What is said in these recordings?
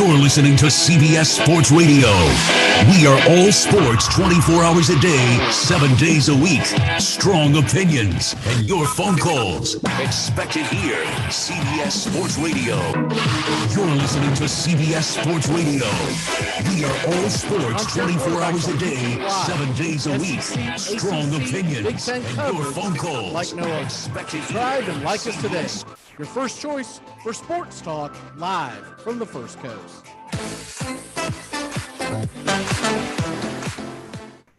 You're listening to CBS Sports Radio. We are all sports 24 hours a day, 7 days a week. Strong opinions and your phone calls. Expected here. CBS Sports Radio. You're listening to CBS Sports Radio. We are all sports 24 hours a day, 7 days a week. Strong opinions and your phone calls. Like no other. Subscribe and like us today. Your first choice for sports talk, live from the First Coast.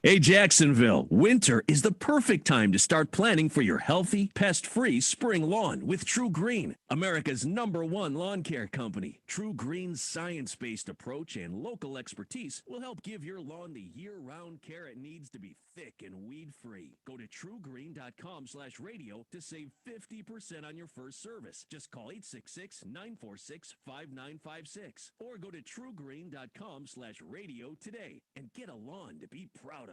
Hey, Jacksonville, winter is the perfect time to start planning for your healthy, pest-free spring lawn with True Green, America's #1 lawn care company. True Green's science-based approach and local expertise will help give your lawn the year-round care it needs to be thick and weed-free. Go to truegreen.com/radio to save 50% on your first service. Just call 866-946-5956 or go to truegreen.com/radio today and get a lawn to be proud of.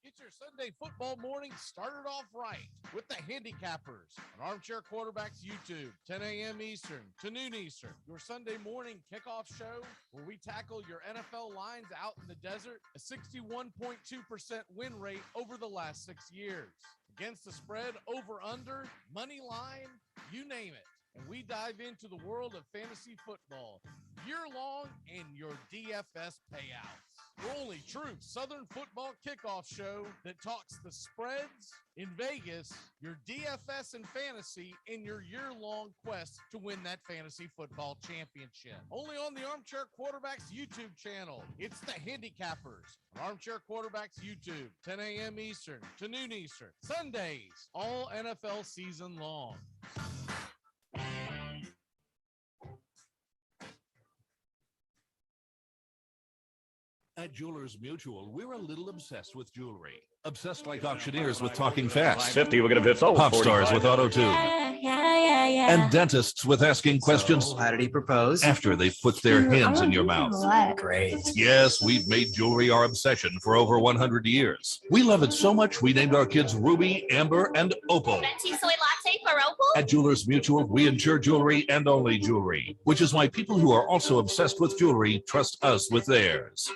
Get your Sunday football morning started off right with the Handicappers on Armchair Quarterbacks YouTube, 10 a.m. Eastern to noon Eastern. Your Sunday morning kickoff show where we tackle your NFL lines out in the desert, a 61.2% win rate over the last 6 years. Against the spread, over, under, money line, you name it. And we dive into the world of fantasy football year-long and your DFS payouts. We're only true Southern football kickoff show that talks the spreads in Vegas, your DFS and fantasy, in your year-long quest to win that fantasy football championship. Only on the Armchair Quarterbacks YouTube channel. It's the Handicappers on Armchair Quarterbacks YouTube, 10 a.m. Eastern to noon Eastern. Sundays, all NFL season long. At Jewelers Mutual, we're a little obsessed with jewelry. Obsessed like auctioneers with talking fast. 50, we're going to sold. Pop stars with auto-tune. Yeah. And dentists with asking questions. So, how did he propose? After they've put their hands in your mouth. Great. Yes, we've made jewelry our obsession for over 100 years. We love it so much, we named our kids Ruby, Amber, and Opal. Venti soy latte for Opal? At Jewelers Mutual, we insure jewelry and only jewelry, which is why people who are also obsessed with jewelry trust us with theirs.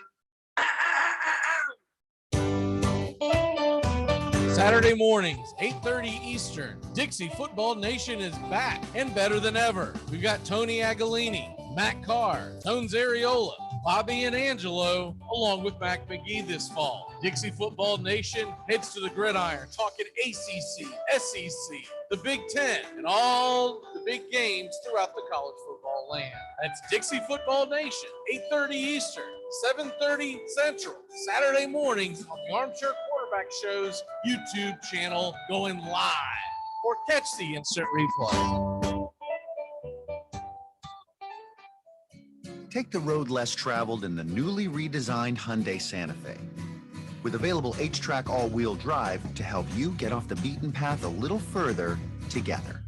Saturday mornings, 8:30 Eastern. Dixie Football Nation is back and better than ever. We've got Tony Agolini, Matt Carr, Tones Ariola, Bobby and Angelo, along with Mac McGee this fall. Dixie Football Nation heads to the gridiron, talking ACC, SEC, the Big Ten, and all the big games throughout the college football land. That's Dixie Football Nation, 8:30 Eastern, 7:30 Central, Saturday mornings on the Armchair Quarterback Show's YouTube channel, going live, or catch the instant replay. Take the road less traveled in the newly redesigned Hyundai Santa Fe. With available H-Track all-wheel drive to help you get off the beaten path a little further together.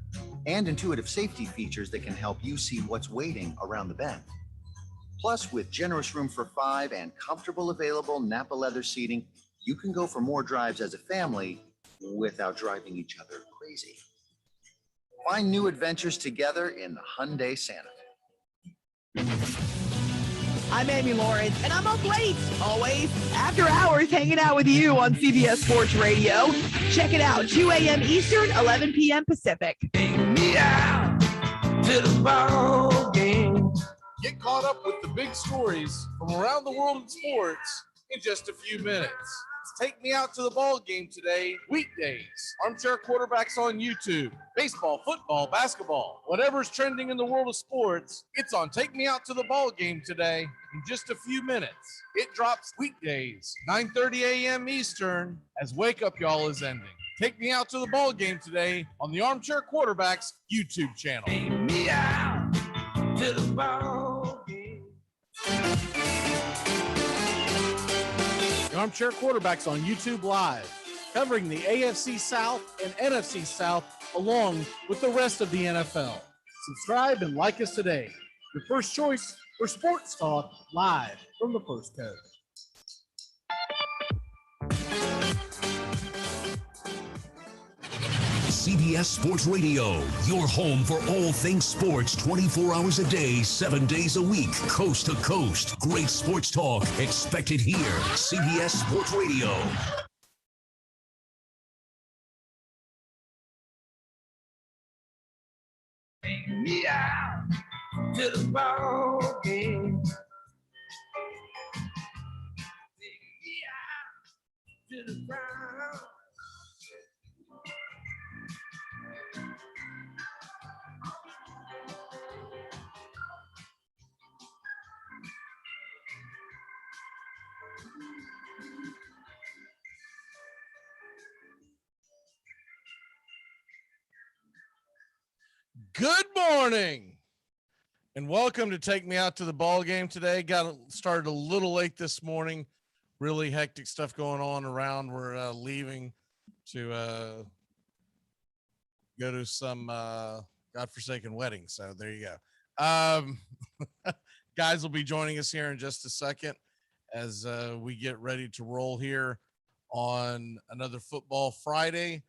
And intuitive safety features that can help you see what's waiting around the bend. Plus, with generous room for 5 and comfortable available Napa leather seating, you can go for more drives as a family without driving each other crazy. Find new adventures together in the Hyundai Santa Fe. I'm Amy Lawrence, and I'm up late, always, after hours, hanging out with you on CBS Sports Radio. Check it out, 2 a.m. Eastern, 11 p.m. Pacific. Take me out to the ball game. Get caught up with the big stories from around the world of sports in just a few minutes. Take me out to the ball game today, weekdays. Armchair Quarterbacks on YouTube. Baseball, football, basketball, whatever's trending in the world of sports, it's on Take Me Out to the Ball Game today in just a few minutes. It drops weekdays, 9:30 a.m. Eastern, as Wake Up Y'all is ending. Take Me Out to the Ball Game today on the Armchair Quarterbacks YouTube channel. Take me out to the ball game. The Armchair Quarterbacks on YouTube Live, covering the AFC South and NFC South along with the rest of the NFL. Subscribe and like us today. Your first choice for sports talk, live from the First Coast. CBS Sports Radio, your home for all things sports 24 hours a day, 7 days a week, coast to coast. Great sports talk expected here. CBS Sports Radio. Me out to the ball game. Me out to the ground. Good morning and welcome to Take Me Out to the Ball Game today. Got started a little late this morning. Really hectic stuff going on around. We're leaving to go to some godforsaken wedding. So there you go. Guys will be joining us here in just a second as we get ready to roll here on another Football Friday.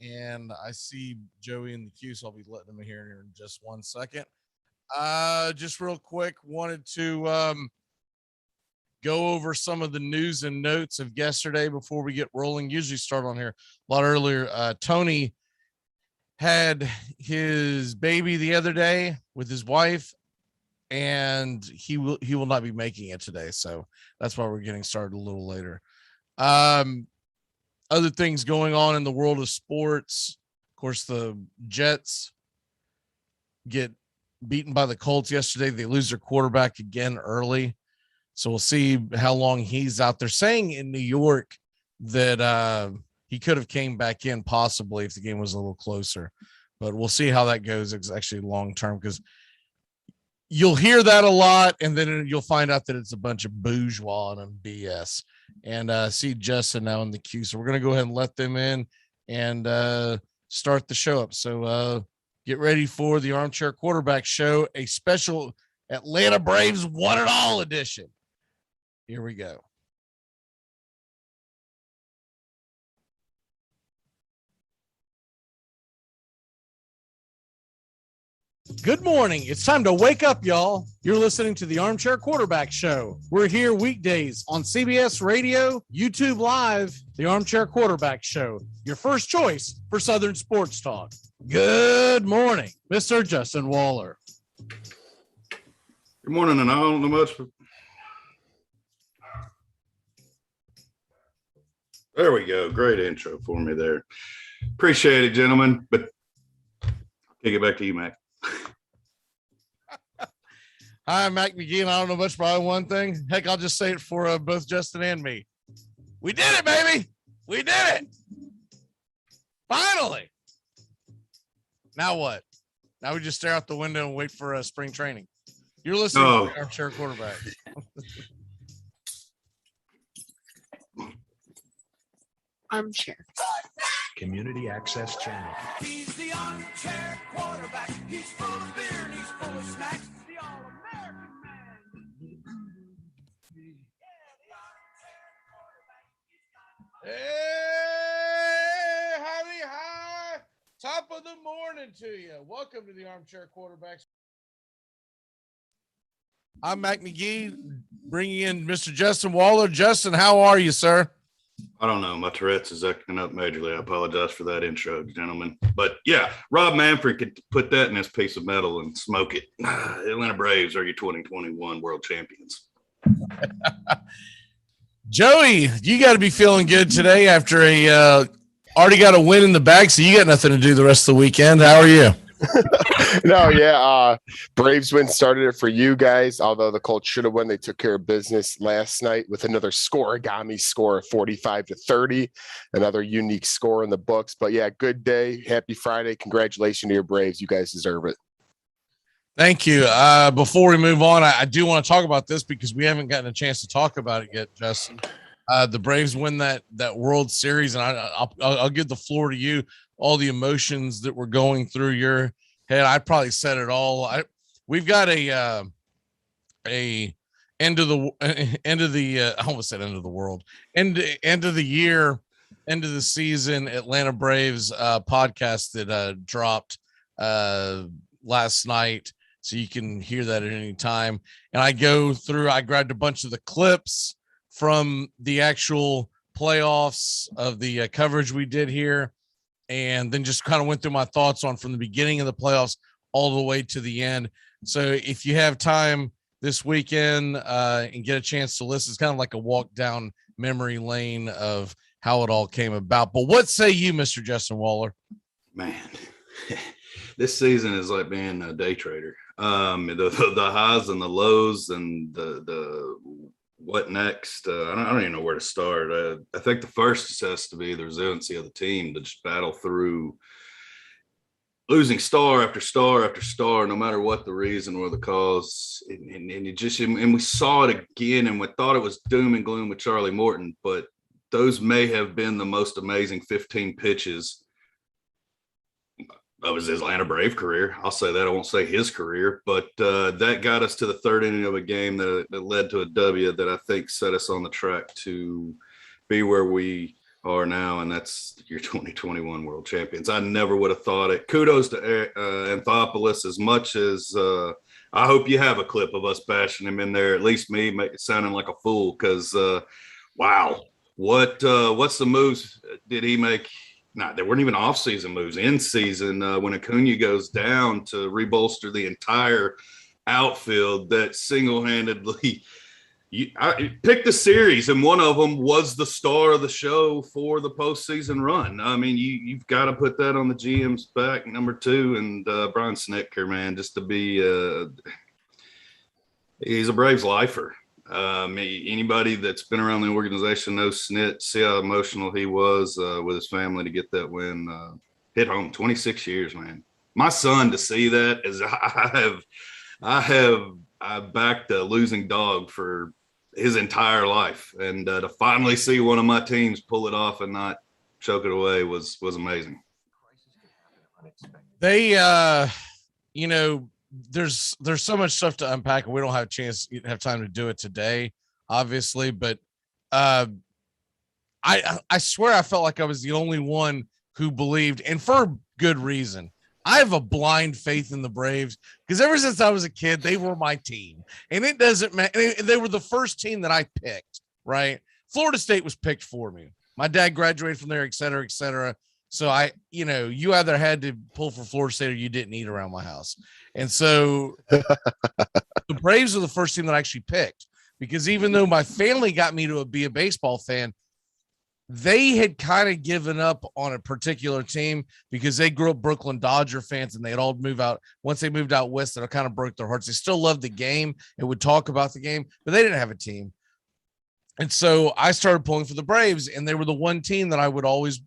And I see Joey in the queue, so I'll be letting him here in just 1 second. Just real quick, wanted to go over some of the news and notes of yesterday before we get rolling. Usually start on here a lot earlier. Tony had his baby the other day with his wife, and he will not be making it today, so that's why we're getting started a little later. Other things going on in the world of sports. Of course, the Jets get beaten by the Colts yesterday. They lose their quarterback again early. So we'll see how long he's out there. Saying in New York that he could have came back in possibly if the game was a little closer. But we'll see how that goes. It's actually long term because you'll hear that a lot, and then you'll find out that it's a bunch of bourgeois and BS. And see Justin now in the queue. So we're going to go ahead and let them in and start the show up. So get ready for the Armchair Quarterback Show, a special Atlanta Braves One and All edition. Here we go. Good morning. It's time to wake up, y'all. You're listening to the Armchair Quarterback Show. We're here weekdays on CBS Radio, YouTube Live, the Armchair Quarterback Show, your first choice for Southern sports talk. Good morning, Mr. Justin Waller. Good morning, and I don't know much. There we go. Great intro for me there. Appreciate it, gentlemen. But I'll kick it back to you, Mac. Hi, I'm Mac McGee, and I don't know much, probably one thing. Heck, I'll just say it for both Justin and me. We did it, baby. We did it. Finally. Now what? Now we just stare out the window and wait for spring training. You're listening to the Armchair Quarterback. Armchair. Community Access Channel. He's the armchair quarterback. He's full of beer and he's full of snacks. The all-American man. Hey, howdy, hi. Top of the morning to you. Welcome to the Armchair Quarterbacks. I'm Mac McGee, bringing in Mr. Justin Waller. Justin, how are you, sir? I don't know. My Tourette's is acting up majorly. I apologize for that intro, gentlemen. But yeah, Rob Manfred could put that in this piece of metal and smoke it. Atlanta Braves are your 2021 world champions. Joey, you got to be feeling good today after already got a win in the bag, so you got nothing to do the rest of the weekend. How are you? No, yeah. Braves win started it for you guys. Although the Colts should have won, they took care of business last night with another scoregami score of 45-30. Another unique score in the books. But yeah, good day. Happy Friday. Congratulations to your Braves. You guys deserve it. Thank you. Before we move on, I do want to talk about this because we haven't gotten a chance to talk about it yet, Justin. The Braves win that World Series, and I'll give the floor to you. All the emotions that were going through your head. I probably said it all. We've got a end of the I almost said end of the world, end of the year end of the season Atlanta Braves podcast that dropped last night, so you can hear that at any time. And I grabbed a bunch of the clips from the actual playoffs of the coverage we did here, and then just kind of went through my thoughts on from the beginning of the playoffs all the way to the end. So if you have time this weekend and get a chance to listen, it's kind of like a walk down memory lane of how it all came about. But what say you, Mr. Justin Waller? Man, this season is like being a day trader. The highs and the lows and the what next. I don't even know where to start. I think the first has to be the resiliency of the team to just battle through losing star after star after star, no matter what the reason or the cause. And we saw it again, and we thought it was doom and gloom with Charlie Morton, but those may have been the most amazing 15 pitches of his Atlanta Brave career. I'll say that. I won't say his career, but that got us to the third inning of a game that led to a W that I think set us on the track to be where we are now, and that's your 2021 world champions. I never would have thought it. Kudos to Anthopoulos, as much as I hope you have a clip of us bashing him in there, at least me, make it sounding like a fool, because wow, what's the moves did he make? They weren't even off-season moves. In season, when Acuna goes down to rebolster the entire outfield, that single-handedly picked the series, and one of them was the star of the show for the postseason run. I mean, you've got to put that on the GM's back, number two, and Brian Snitker, man, just to be he's a Braves lifer. Anybody that's been around the organization knows Snit. See how emotional he was with his family to get that win. Hit home 26 years, man. My son, to see that, as I backed a losing dog for his entire life, and to finally see one of my teams pull it off and not choke it away was amazing. They there's so much stuff to unpack, and we don't have time to do it today, obviously, but I swear I felt like I was the only one who believed, and for good reason. I have a blind faith in the Braves because ever since I was a kid, they were my team, and it doesn't matter. They were the first team that I picked, right? Florida State was picked for me. My dad graduated from there, et cetera, et cetera. So you either had to pull for Florida State or you didn't eat around my house. And so the Braves were the first team that I actually picked, because even though my family got me to be a baseball fan, they had kind of given up on a particular team because they grew up Brooklyn Dodger fans, and they'd all move out. Once they moved out west, that kind of broke their hearts. They still loved the game and would talk about the game, but they didn't have a team. And so I started pulling for the Braves, and they were the one team that I would always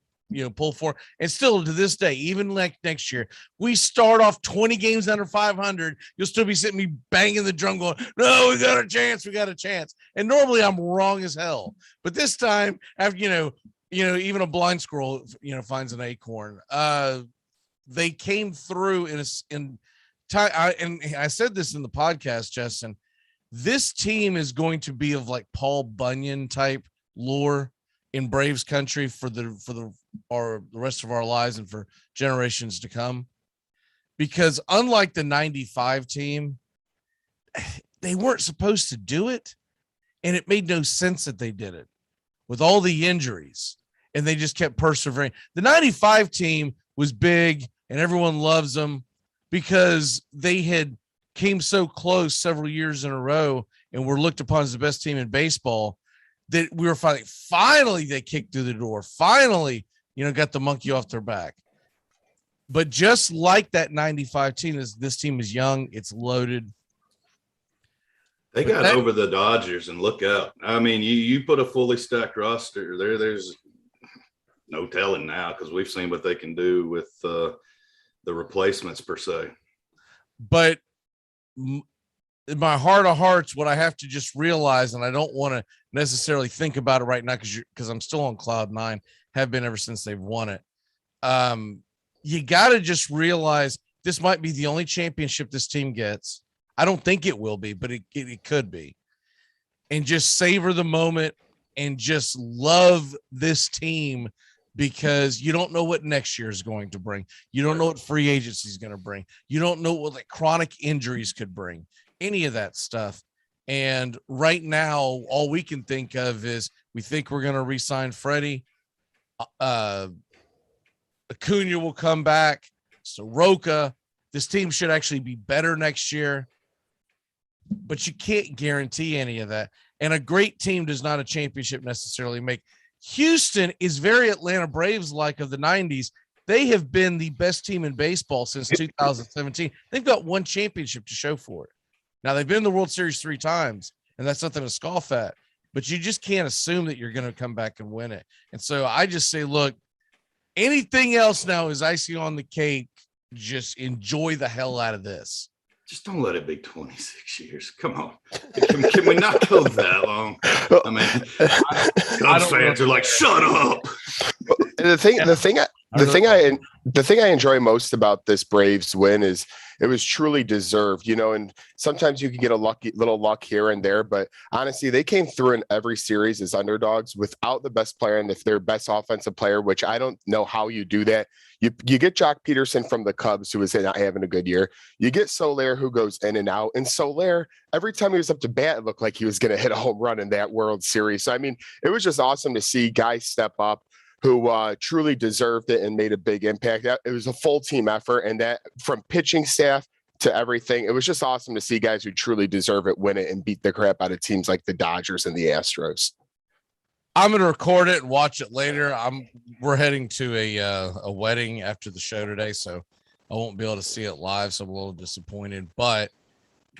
pull for. And still to this day, even like next year, we start off 20 games under 500, you'll still be sitting me banging the drum going, no, we got a chance. And normally I'm wrong as hell, but this time, after even a blind squirrel finds an acorn. They came through in time. And I said this in the podcast, Justin, this team is going to be of like Paul Bunyan type lore in Braves country for the rest of our lives and for generations to come, because unlike the 95 team, they weren't supposed to do it, and it made no sense that they did it with all the injuries, and they just kept persevering. The 95 team was big, and everyone loves them because they had came so close several years in a row and were looked upon as the best team in baseball, that we were finally they kicked through the door, finally, got the monkey off their back. But just like that 95 team, this team is young, it's loaded. They got over the Dodgers, and look out. I mean, you put a fully stacked roster there, there's no telling now, because we've seen what they can do with the replacements per se. But in my heart of hearts, what I have to just realize, and I don't want to necessarily think about it right now because I'm still on cloud nine, have been ever since they've won it. You got to just realize this might be the only championship this team gets. I don't think it will be, but it could be. And just savor the moment and just love this team because you don't know what next year is going to bring. You don't know what free agency is going to bring. You don't know what like chronic injuries could bring, any of that stuff. And right now, all we can think of is we think we're going to re-sign Freddie. Acuna will come back. Soroka. This team should actually be better next year. But you can't guarantee any of that. And a great team does not a championship necessarily make. Houston is very Atlanta Braves-like of the 90s. They have been the best team in baseball since 2017. They've got one championship to show for it. Now, they've been in the World Series 3 times, and that's nothing to scoff at. But you just can't assume that you're going to come back and win it. And so I just say, look, anything else now is icing on the cake. Just enjoy the hell out of this. Just don't let it be 26 years. Come on. Can we not go that long? I mean, Cubs fans are like, shut up. The thing I enjoy most about this Braves win is it was truly deserved, you know, and sometimes you can get a little luck here and there, but honestly, they came through in every series as underdogs without the best player and their best offensive player, which I don't know how you do that. You get Jock Peterson from the Cubs, who is not having a good year. You get Soler, who goes in and out. And Soler, every time he was up to bat, it looked like he was going to hit a home run in that World Series. So, I mean, it was just awesome to see guys step up who truly deserved it and made a big impact. It was a full team effort, and that from pitching staff to everything, it was just awesome to see guys who truly deserve it win it and beat the crap out of teams like the Dodgers and the Astros. I'm going to record it and watch it later. We're heading to a wedding after the show today, so I won't be able to see it live, so I'm a little disappointed. But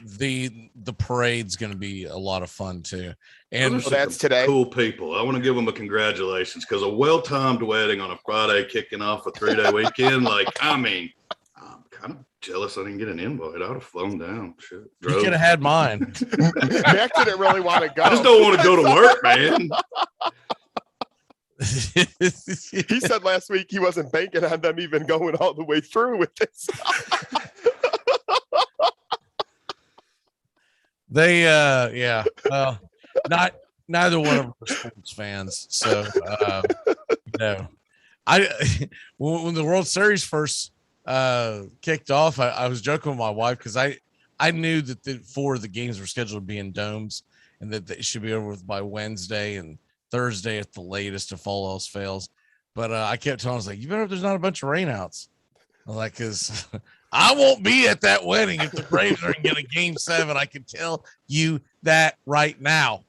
the parade's going to be a lot of fun too. And that's today. Cool people. I want to give them a congratulations because a well-timed wedding on a Friday kicking off a 3-day weekend. Like, I mean, I'm kind of jealous I didn't get an invite. I would have flown down. Shit, you could have had mine. Mac didn't really want to go. I just don't want to go to work, man. He said last week he wasn't banking on them even going all the way through with this. They neither one of them are sports fans. So when the World Series first kicked off, I was joking with my wife because I knew that 4 of the games were scheduled to be in domes and that they should be over with by Wednesday and Thursday at the latest if all else fails. But I kept telling her, I was like, you better hope there's not a bunch of rainouts. I was like, because I won't be at that wedding if the Braves are going to get a game 7. I can tell you that right now.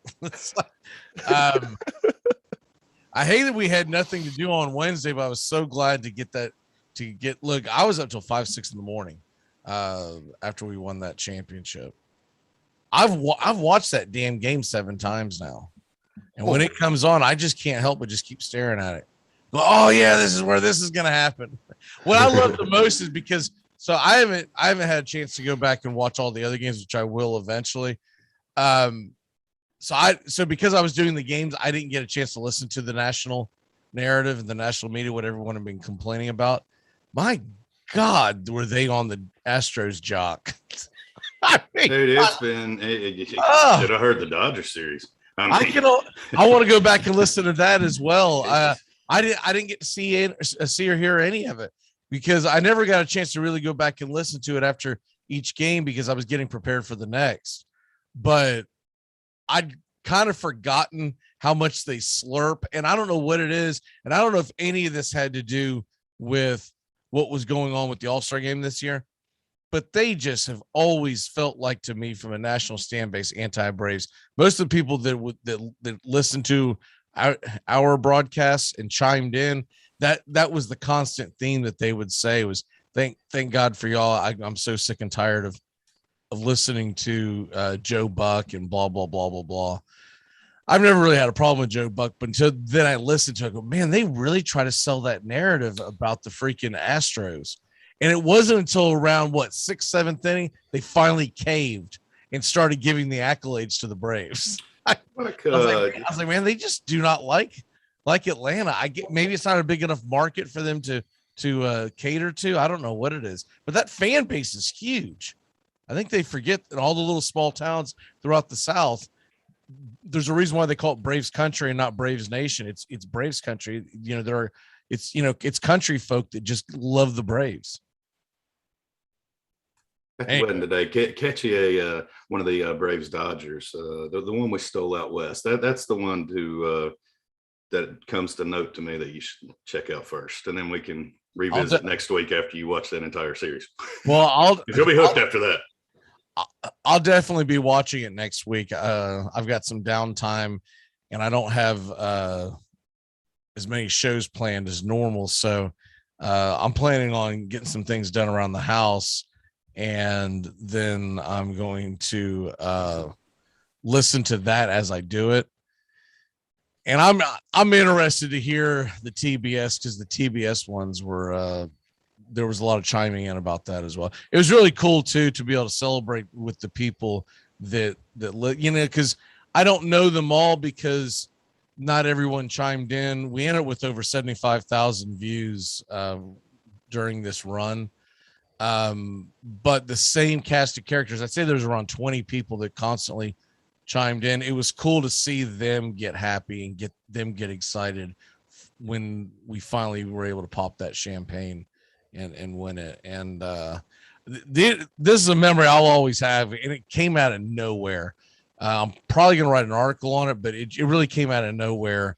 I hate that we had nothing to do on Wednesday, but I was so glad to get that. Look, I was up till 5, 6 in the morning after we won that championship. I've watched that damn game 7 times now, and when it comes on, I just can't help but just keep staring at it. But, oh yeah, this is where this is going to happen. What I love the most is because I haven't had a chance to go back and watch all the other games, which I will eventually. So because I was doing the games, I didn't get a chance to listen to the national narrative and the national media, what everyone had been complaining about. My God, were they on the Astros jock? I mean, dude, it's been. You should have heard the Dodger series. I want to go back and listen to that as well. I didn't get to see or hear any of it because I never got a chance to really go back and listen to it after each game because I was getting prepared for the next. But I'd kind of forgotten how much they slurp, and I don't know what it is, and I don't know if any of this had to do with what was going on with the All-Star game this year, but they just have always felt like, to me, from a national stand base, anti-Braves. Most of the people that listened to our broadcasts and chimed in, that was the constant theme that they would say was, thank God for y'all. I'm so sick and tired of listening to Joe Buck and blah, blah, blah, blah, blah. I've never really had a problem with Joe Buck, but until then I listened to it, I go, man, they really try to sell that narrative about the freaking Astros. And it wasn't until around 6th, 7th inning, they finally caved and started giving the accolades to the Braves. I was like, man, they just do not like Atlanta. I get, maybe it's not a big enough market for them to cater to. I don't know what it is, but that fan base is huge. I think they forget that all the little small towns throughout the South, there's a reason why they call it Braves country and not Braves nation. It's Braves country. You know, there are it's, it's country folk that just love the Braves. At the wedding today, catch you one of the Braves Dodgers, the one we stole out west. That's the one that comes to note to me that you should check out first, and then we can revisit next week after you watch that entire series. Well, you'll be hooked after that. I'll definitely be watching it next week. I've got some downtime, and I don't have as many shows planned as normal, so I'm planning on getting some things done around the house. And then I'm going to listen to that as I do it. And I'm interested to hear the TBS, because the TBS ones were there was a lot of chiming in about that as well. It was really cool too to be able to celebrate with the people that because I don't know them all, because not everyone chimed in. We ended up with over 75,000 views during this run. But the same cast of characters, I'd say there's around 20 people that constantly chimed in. It was cool to see them get happy and get excited when we finally were able to pop that champagne and win it. And this is a memory I'll always have, and it came out of nowhere. I'm probably gonna write an article on it, but it really came out of nowhere.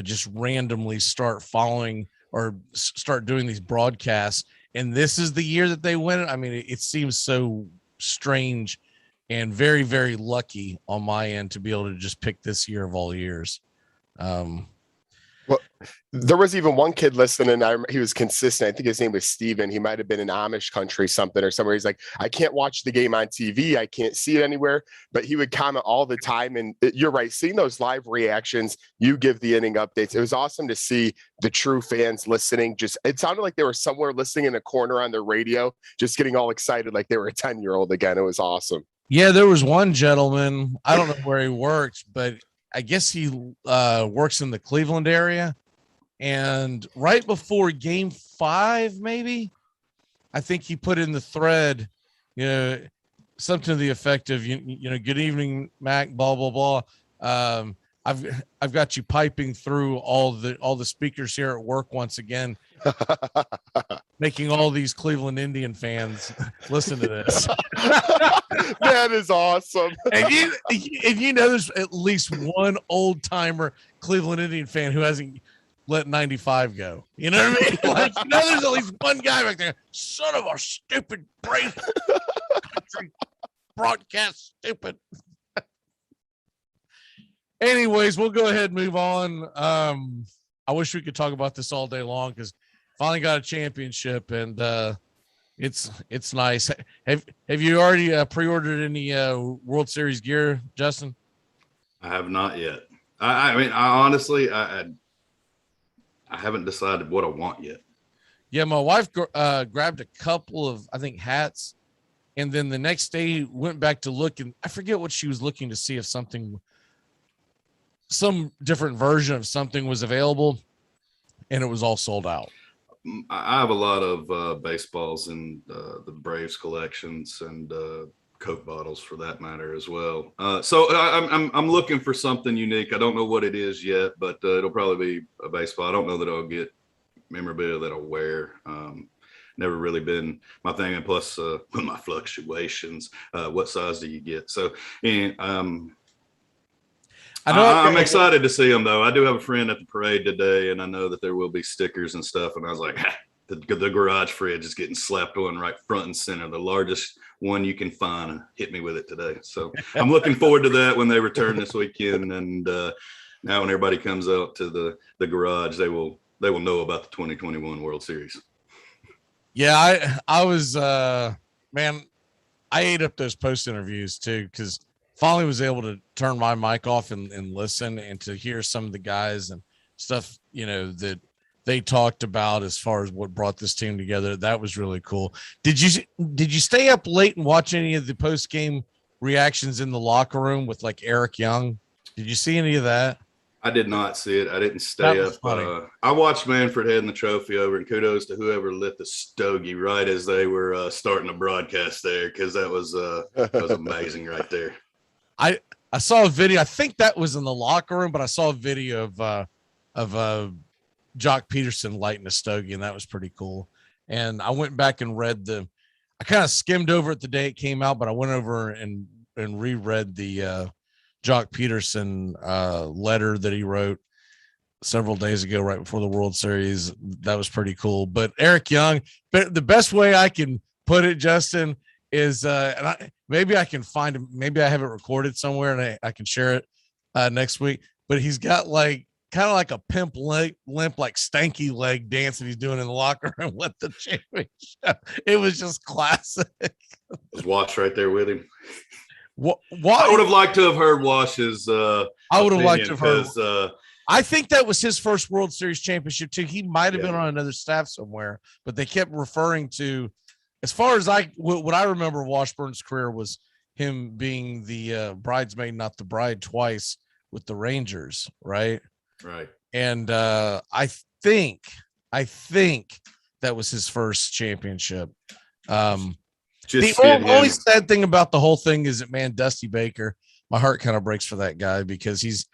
Just randomly start following or start doing these broadcasts. And this is the year that they win it. I mean, it seems so strange and very, very lucky on my end to be able to just pick this year of all years. Well, there was even one kid listening. He was consistent. I think his name was Steven. He might have been in Amish country, something or somewhere. He's like, I can't watch the game on TV. I can't see it anywhere. But he would comment all the time. And you're right. Seeing those live reactions, you give the inning updates. It was awesome to see the true fans listening. It sounded like they were somewhere listening in a corner on their radio, just getting all excited like they were a 10-year-old again. It was awesome. Yeah, there was one gentleman. I don't know where he works, but I guess he works in the Cleveland area. And right before game 5, maybe, I think he put in the thread, something to the effect of, good evening, Mac, blah, blah, blah. I've got you piping through all the speakers here at work once again, making all these Cleveland Indian fans listen to this. That is awesome. And you know, there's at least one old timer Cleveland Indian fan who hasn't let 95 go. You know what I mean? Like, there's at least one guy back there. Son of a stupid Brave country broadcast stupid. Anyways, we'll go ahead and move on. I wish we could talk about this all day long, because finally got a championship, and it's nice. Have you already pre-ordered any World Series gear, Justin? I have not yet. I mean, honestly, I haven't decided what I want yet. Yeah, my wife grabbed a couple of, I think, hats, and then the next day went back to look, and I forget what she was looking to see, if some different version of something was available, and it was all sold out. I have a lot of baseballs in the Braves collections, and Coke bottles for that matter as well. So I'm looking for something unique. I don't know what it is yet, but it'll probably be a baseball. I don't know that I'll get memorabilia that I'll wear. Never really been my thing. And plus, with my fluctuations, what size do you get? So, I'm excited to see them, though. I do have a friend at the parade today, and I know that there will be stickers and stuff. And I was like, the garage fridge is getting slapped on right front and center. The largest one you can find. Hit me with it today. So I'm looking forward to that when they return this weekend. And now when everybody comes out to the garage, they will know about the 2021 World Series. Yeah, I was man, I ate up those post interviews too, because finally was able to turn my mic off and listen, and to hear some of the guys and stuff, that they talked about as far as what brought this team together. That was really cool. Did you stay up late and watch any of the post game reactions in the locker room with like Eric Young? Did you see any of that? I did not see it. I didn't stay up. I watched Manfred heading the trophy over, and kudos to whoever lit the stogie right as they were starting the broadcast there, because that was amazing right there. I saw a video. I think that was in the locker room, but I saw a video of Jock Peterson lighting a stogie, and that was pretty cool. And I went back and read I kind of skimmed over it the day it came out, but I went over and reread the Jock Peterson letter that he wrote several days ago, right before the World Series. That was pretty cool. But Eric Young, but the best way I can put it, Justin, is maybe I can find him. Maybe I have it recorded somewhere and I can share it next week. But he's got kind of like a pimp limp, like stanky leg dancing he's doing in the locker room with the championship. It was just classic. Was Wash right there with him? I would have liked to have heard Wash's I would have liked to have heard. I think that was his first World Series championship too. He might have been on another staff somewhere, but they kept referring to, as far as what I remember of Washburn's career was him being the bridesmaid, not the bride, twice with the Rangers, right? Right. And I think that was his first championship. The only sad thing about the whole thing is that, man, Dusty Baker, my heart kind of breaks for that guy because he's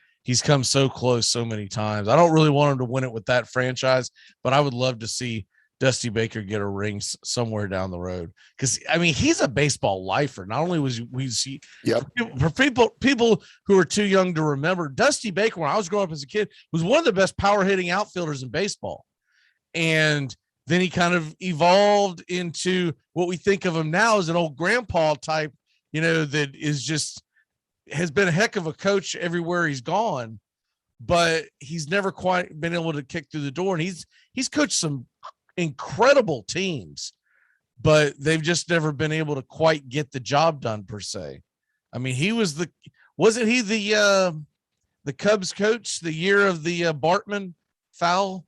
come so close so many times. I don't really want him to win it with that franchise, but I would love to see Dusty Baker get a ring somewhere down the road. Because I mean, he's a baseball lifer. Not only was he, for people who are too young to remember, Dusty Baker, when I was growing up as a kid, was one of the best power hitting outfielders in baseball. And then he kind of evolved into what we think of him now as an old grandpa type, that has been a heck of a coach everywhere he's gone, but he's never quite been able to kick through the door. And he's coached some incredible teams, but they've just never been able to quite get the job done per se. I mean, wasn't he the Cubs coach the year of the Bartman foul?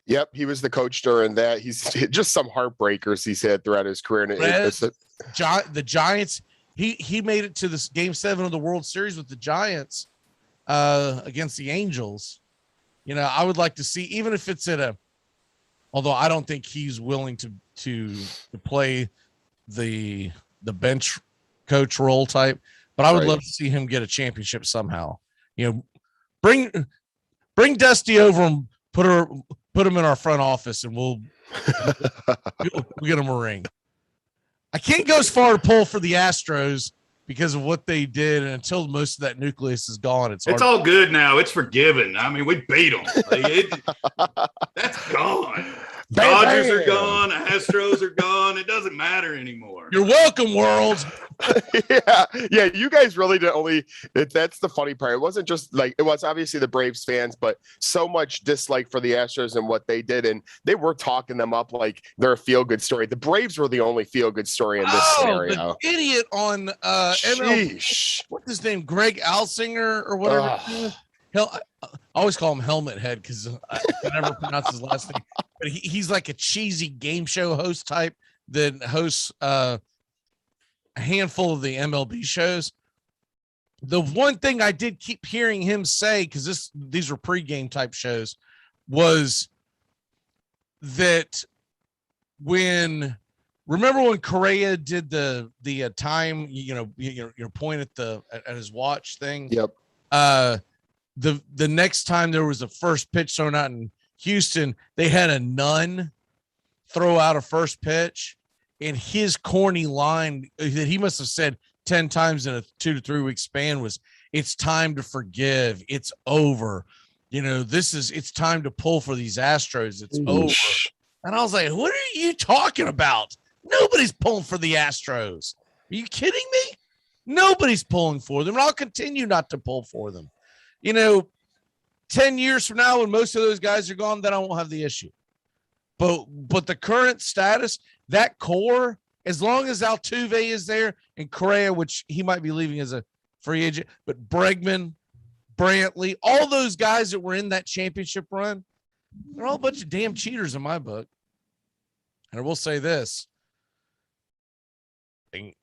Yep, he was the coach during that. He's just some heartbreakers he's had throughout his career. And the Giants, he made it to this Game 7 of the World Series with the Giants against the Angels. I would like to see, even if it's although I don't think he's willing to play the bench coach role type, but I would love to see him get a championship somehow. Bring Dusty over and put him in our front office, and we'll get him a ring. I can't go as far to pull for the Astros because of what they did, and until most of that nucleus is gone, it's all good now. It's forgiven. I mean, we beat them. That's gone. Dodgers are gone. Astros are gone. It doesn't matter anymore. You're welcome, world. yeah. You guys really that's the funny part. It wasn't just it was obviously the Braves fans, but so much dislike for the Astros and what they did, and they were talking them up like they're a feel good story. The Braves were the only feel good story in this scenario. The idiot on MLB, what's his name, Greg Alsinger or whatever. I always call him Helmet Head because I never pronounce his last name. But he's like a cheesy game show host type that hosts a handful of the MLB shows. The one thing I did keep hearing him say, because these were pregame type shows, was that remember when Correa did the time, your point at his watch thing. Yep. The next time there was a first pitch thrown out in Houston, they had a nun throw out a first pitch, and his corny line that he must have said 10 times in a 2 to 3 week span was, "It's time to forgive. It's over. It's time to pull for these Astros. It's over." And I was like, what are you talking about? Nobody's pulling for the Astros. Are you kidding me? Nobody's pulling for them. And I'll continue not to pull for them. 10 years from now, when most of those guys are gone, then I won't have the issue. But the current status, that core, as long as Altuve is there and Correa, which he might be leaving as a free agent, but Bregman, Brantley, all those guys that were in that championship run, they're all a bunch of damn cheaters in my book. And I will say this.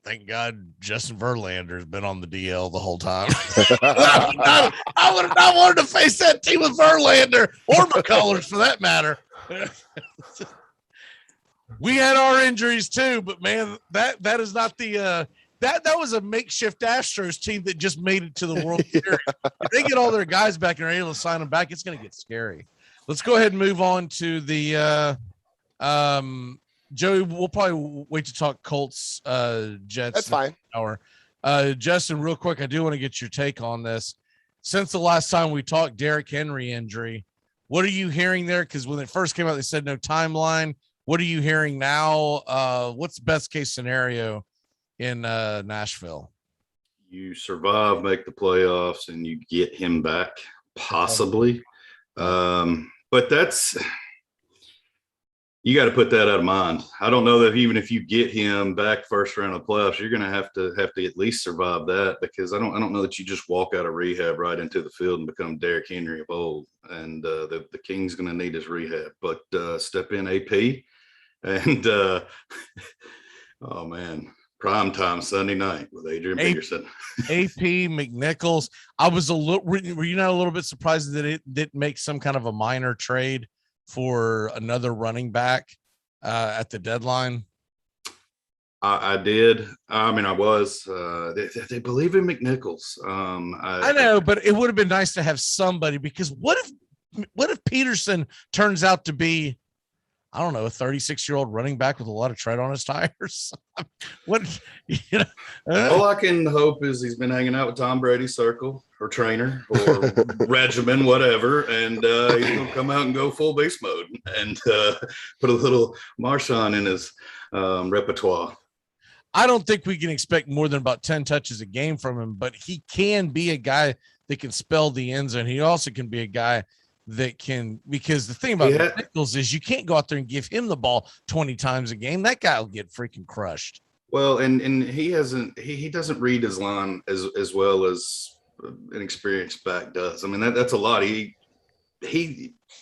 Thank God Justin Verlander has been on the DL the whole time. I would have not wanted to face that team with Verlander or McCullers for that matter. We had our injuries too, but man, that is not the that was a makeshift Astros team that just made it to the World Series. If they get all their guys back and are able to sign them back, it's going to get scary. let's go ahead and move on to the Joey. We'll probably wait to talk Colts Jets. That's fine. Hour. Justin, real quick, I do want to get your take on this. Since the last time we talked, Derrick Henry injury. What are you hearing there? Because when it first came out, they said no timeline. What are you hearing now? What's best case scenario in Nashville? You survive, make the playoffs, and you get him back, possibly. But that's, you got to put that out of mind. I don't know that even if you get him back first round of playoffs, you're going to have to at least survive that, because I don't know that you just walk out of rehab right into the field and become Derrick Henry of old. And the King's going to need his rehab. But step in AP and oh man, prime time Sunday night with Adrian Peterson. AP McNichols. I was were you not a little bit surprised that it didn't make some kind of a minor trade for another running back at the deadline? I did. I mean, I was. They believe in McNichols. I know, but it would have been nice to have somebody, because what if Peterson turns out to be, I don't know, a 36-year-old running back with a lot of tread on his tires? All I can hope is he's been hanging out with Tom Brady's circle or trainer or regimen, whatever, and he's going to come out and go full beast mode and put a little Marshawn in his repertoire. I don't think we can expect more than about 10 touches a game from him, but he can be a guy that can spell the end zone. He also can be a guy that can, because the thing about Nichols is you can't go out there and give him the ball 20 times a game. That guy will get freaking crushed. Well, and he doesn't read his line as well as an experienced back does. I mean, that's a lot.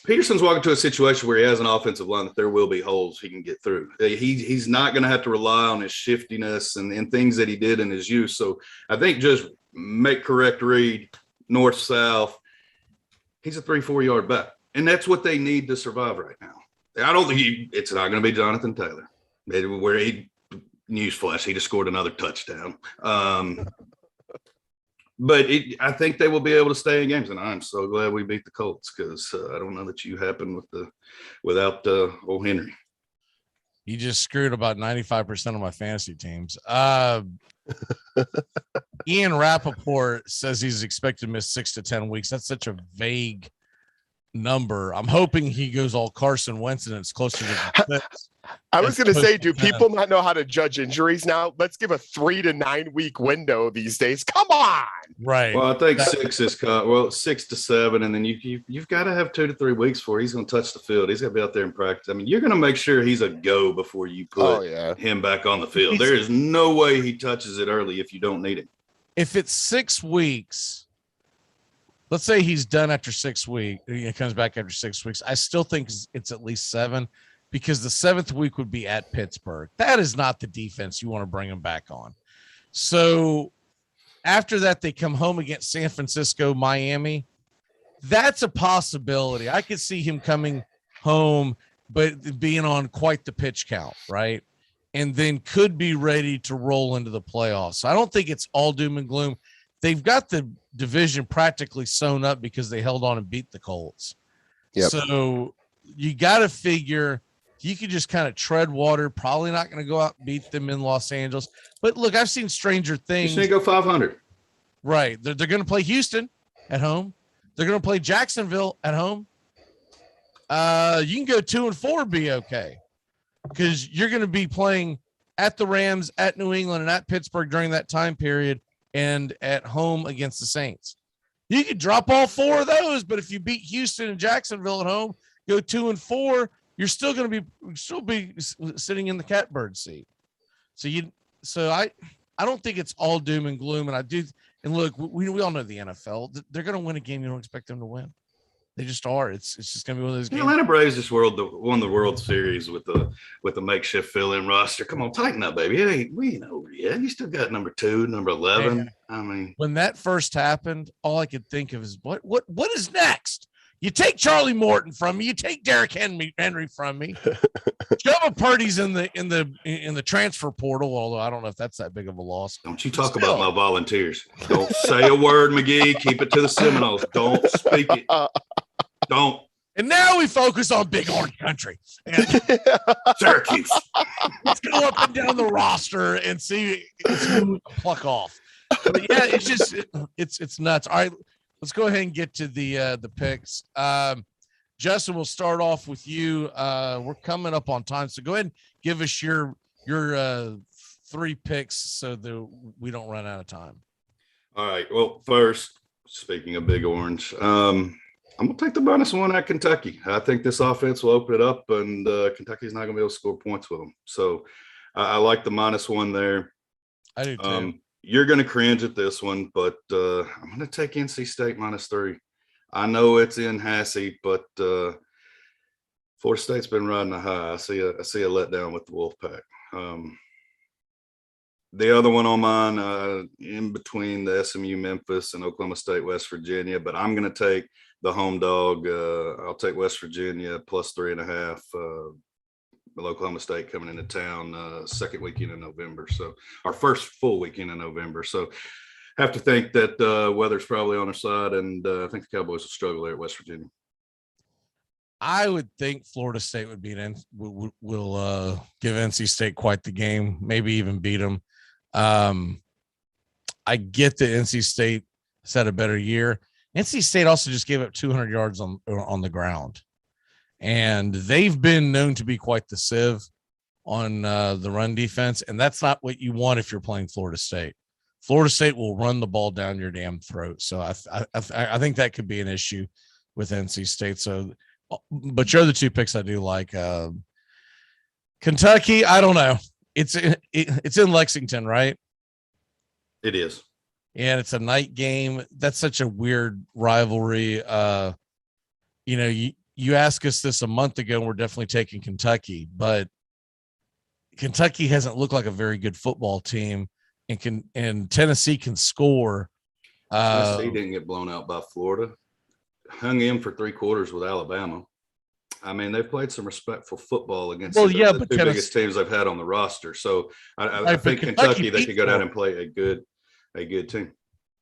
Peterson's walking to a situation where he has an offensive line that there will be holes he can get through. He's not going to have to rely on his shiftiness and things that he did in his youth. So I think just make correct read, north, south. He's a 3-4 yard back, and that's what they need to survive right now. I don't think it's not going to be Jonathan Taylor, where newsflash, he just scored another touchdown. But I think they will be able to stay in games, and I'm so glad we beat the Colts, because I don't know that you happen without old Henry. You just screwed about 95% of my fantasy teams. Ian Rappaport says he's expected to miss 6 to 10 weeks. That's such a vague number. I'm hoping he goes all Carson Wentz and it's closer to 6. I was going to say, do people not know how to judge injuries now? Let's give a 3 to 9 week window these days. Come on. Right. Well, I think 6 to 7, and then you've got to have 2 to 3 weeks for he's going to touch the field. He's going to be out there in practice. I mean, you're going to make sure he's a go before you put him back on the field. There is no way he touches it early if you don't need it. If it's 6 weeks, let's say he's done after 6 weeks, he comes back after 6 weeks. I still think it's at least 7, because the 7th week would be at Pittsburgh. That is not the defense you want to bring him back on. So after that, they come home against San Francisco, Miami. That's a possibility. I could see him coming home, but being on quite the pitch count, right? And then could be ready to roll into the playoffs. So I don't think it's all doom and gloom. They've got the division practically sewn up because they held on and beat the Colts. Yep. So you got to figure you could just kind of tread water. Probably not going to go out and beat them in Los Angeles. But look, I've seen stranger things. You should go 500. Right. They're going to play Houston at home. They're going to play Jacksonville at home. You can go 2-4 and be okay, because you're going to be playing at the Rams, at New England, and at Pittsburgh during that time period, and at home against the Saints. You could drop all 4 of those, but if you beat Houston and Jacksonville at home, go 2-4, you're still going to be sitting in the catbird seat. So I don't think it's all doom and gloom. And I do. And look, we all know the NFL, they're going to win a game you don't expect them to win. They just are. It's just going to be one of those games. Atlanta Braves just won the World Series with the makeshift fill-in roster. Come on, tighten up, baby. We ain't over yet. You still got number 2, number 11. Man, I mean, when that first happened, all I could think of is what is next? You take Charlie Morton from me. You take Derrick Henry from me. Joe Purdy's in the transfer portal, although I don't know if that's that big of a loss. Don't you talk about my volunteers. Don't say a word, McGee. Keep it to the Seminoles. Don't speak it. Don't. And now we focus on Big Orange Country. And Syracuse. let's go up and down the roster and see who we can pluck off. But yeah, it's just it's nuts. All right, let's go ahead and get to the picks. Justin, we'll start off with you. We're coming up on time, so go ahead and give us your 3 picks so that we don't run out of time. All right. Well, first, speaking of Big Orange, I'm going to take the -1 at Kentucky. I think this offense will open it up, and Kentucky's not going to be able to score points with them. So I like the -1 there. I do too. You're going to cringe at this one, but I'm going to take NC State -3. I know it's in Hassey, but Florida State's been riding a high. I see a letdown with the Wolfpack. The other one on mine, in between the SMU Memphis and Oklahoma State West Virginia, but I'm going to take the home dog. I'll take West Virginia +3.5. Oklahoma State coming into town second weekend in November. So our first full weekend in November. So have to think that weather's probably on our side, and I think the Cowboys will struggle there at West Virginia. I would think Florida State would beat will give NC State quite the game, maybe even beat them. I get that NC State has had a better year. NC State also just gave up 200 yards on the ground, and they've been known to be quite the sieve on the run defense, and that's not what you want if you're playing Florida State. Florida State will run the ball down your damn throat, so I think that could be an issue with NC State. So, but your other 2 picks I do like. Kentucky, I don't know. It's in Lexington, right? It is. And it's a night game. That's such a weird rivalry. You asked us this a month ago, and we're definitely taking Kentucky, but Kentucky hasn't looked like a very good football team, and Tennessee can score. Tennessee didn't get blown out by Florida. Hung in for 3 quarters with Alabama. I mean, they've played some respectful football against the 2 biggest teams they've had on the roster. So I think Kentucky they could go down and play a good team.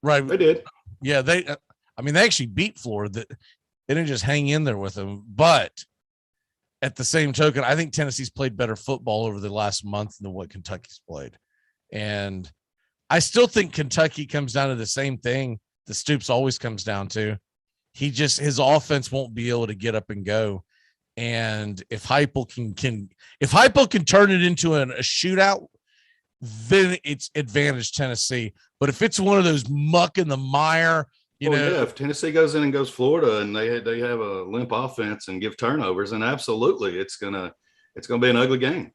Right. They did. Yeah, they actually beat Florida. They didn't just hang in there with them. But at the same token, I think Tennessee's played better football over the last month than what Kentucky's played. And I still think Kentucky comes down to the same thing that Stoops always comes down to. His offense won't be able to get up and go. And if Heupel can turn it into a shootout, then it's advantage Tennessee. But if it's one of those muck in the mire, if Tennessee goes in and goes Florida and they have a limp offense and give turnovers, and absolutely it's gonna be an ugly game.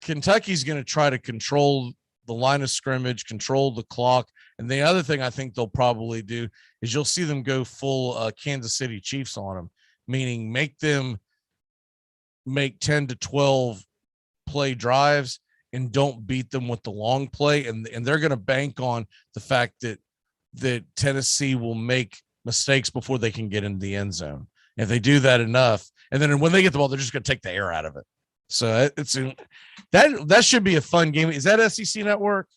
Kentucky's gonna try to control the line of scrimmage, control the clock. And the other thing I think they'll probably do is you'll see them go full Kansas City Chiefs on them, meaning make them make 10 to 12 play drives and don't beat them with the long play. And they're going to bank on the fact that Tennessee will make mistakes before they can get into the end zone. If they do that enough, and then when they get the ball, they're just going to take the air out of it. So that should be a fun game. Is that SEC Network?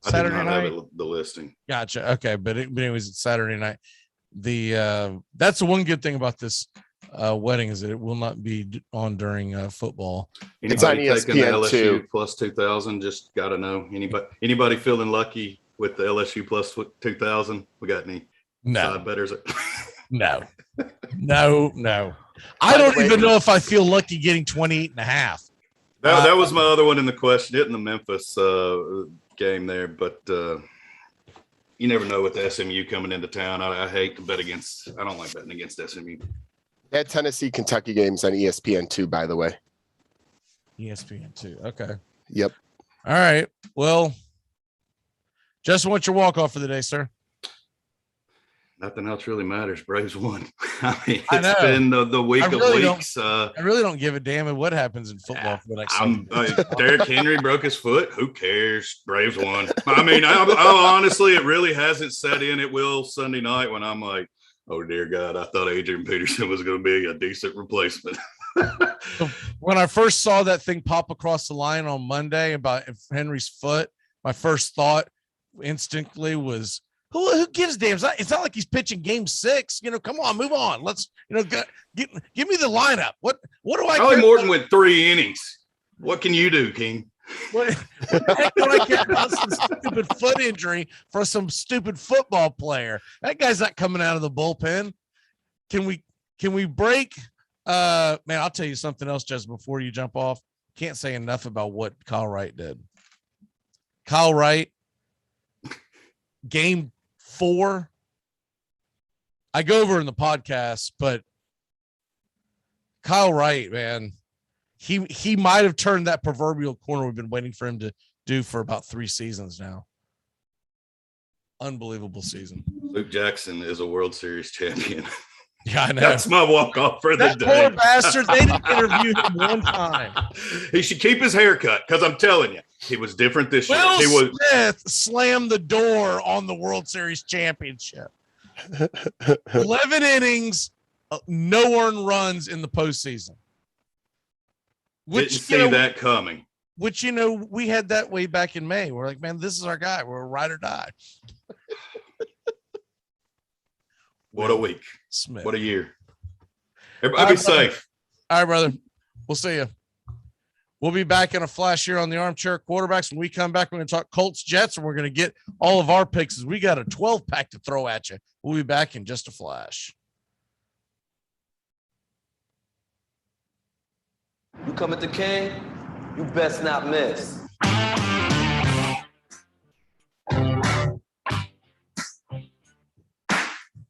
Saturday night? Have the listing. Gotcha. Okay, but anyways, it's Saturday night. That's the one good thing about this wedding is that it will not be on during football. It's on ESPN LSU too. Plus 2,000. Just got to know anybody feeling lucky with the LSU plus 2,000. We got any side betters? No. I don't even know if I feel lucky getting 28.5. That was my other one in the question, getting the Memphis game there, but you never know with the SMU coming into town. I hate to bet against. I don't like betting against SMU. That Tennessee Kentucky games on ESPN too, by the way. ESPN too. Okay. Yep. All right. Well, Justin, what's your walk off for the day, sir? Nothing else really matters. Braves won. I mean, it's been the week of weeks. I really don't give a damn what happens in football for the next. Derrick Henry broke his foot. Who cares? Braves won. I mean, I honestly, it really hasn't set in. It will Sunday night when I'm like, oh dear God, I thought Adrian Peterson was going to be a decent replacement. When I first saw that thing pop across the line on Monday about Henry's foot, my first thought instantly was Who gives a damn? It's not like he's pitching game 6. Come on, move on. Let's, give me the lineup. What do I Charlie care Morton about? went 3 innings. What can you do, King? What the heck do I care about some stupid foot injury for some stupid football player? That guy's not coming out of the bullpen. Can we break? Man, I'll tell you something else just before you jump off. Can't say enough about what Kyle Wright did. Kyle Wright, game 4. I go over in the podcast, but Kyle Wright, man, he might have turned that proverbial corner we've been waiting for him to do for about 3 seasons now. Unbelievable season. Luke Jackson is a World Series champion. Yeah, I know. That's my walk-off for the that day. Poor bastard. They didn't interview him one time. He should keep his haircut because I'm telling you, he was different this year. Will He was Smith slammed the door on the World Series championship. 11 innings, no earned runs in the postseason. Didn't see that coming. Which, we had that way back in May. We're like, man, this is our guy. We're a ride or die. What a week. Smith. What a year. Everybody be safe. All right, brother. We'll see you. We'll be back in a flash here on the Armchair Quarterbacks. When we come back, we're going to talk Colts Jets, and we're going to get all of our picks. We got a 12-pack to throw at you. We'll be back in just a flash. You come at the king, you best not miss.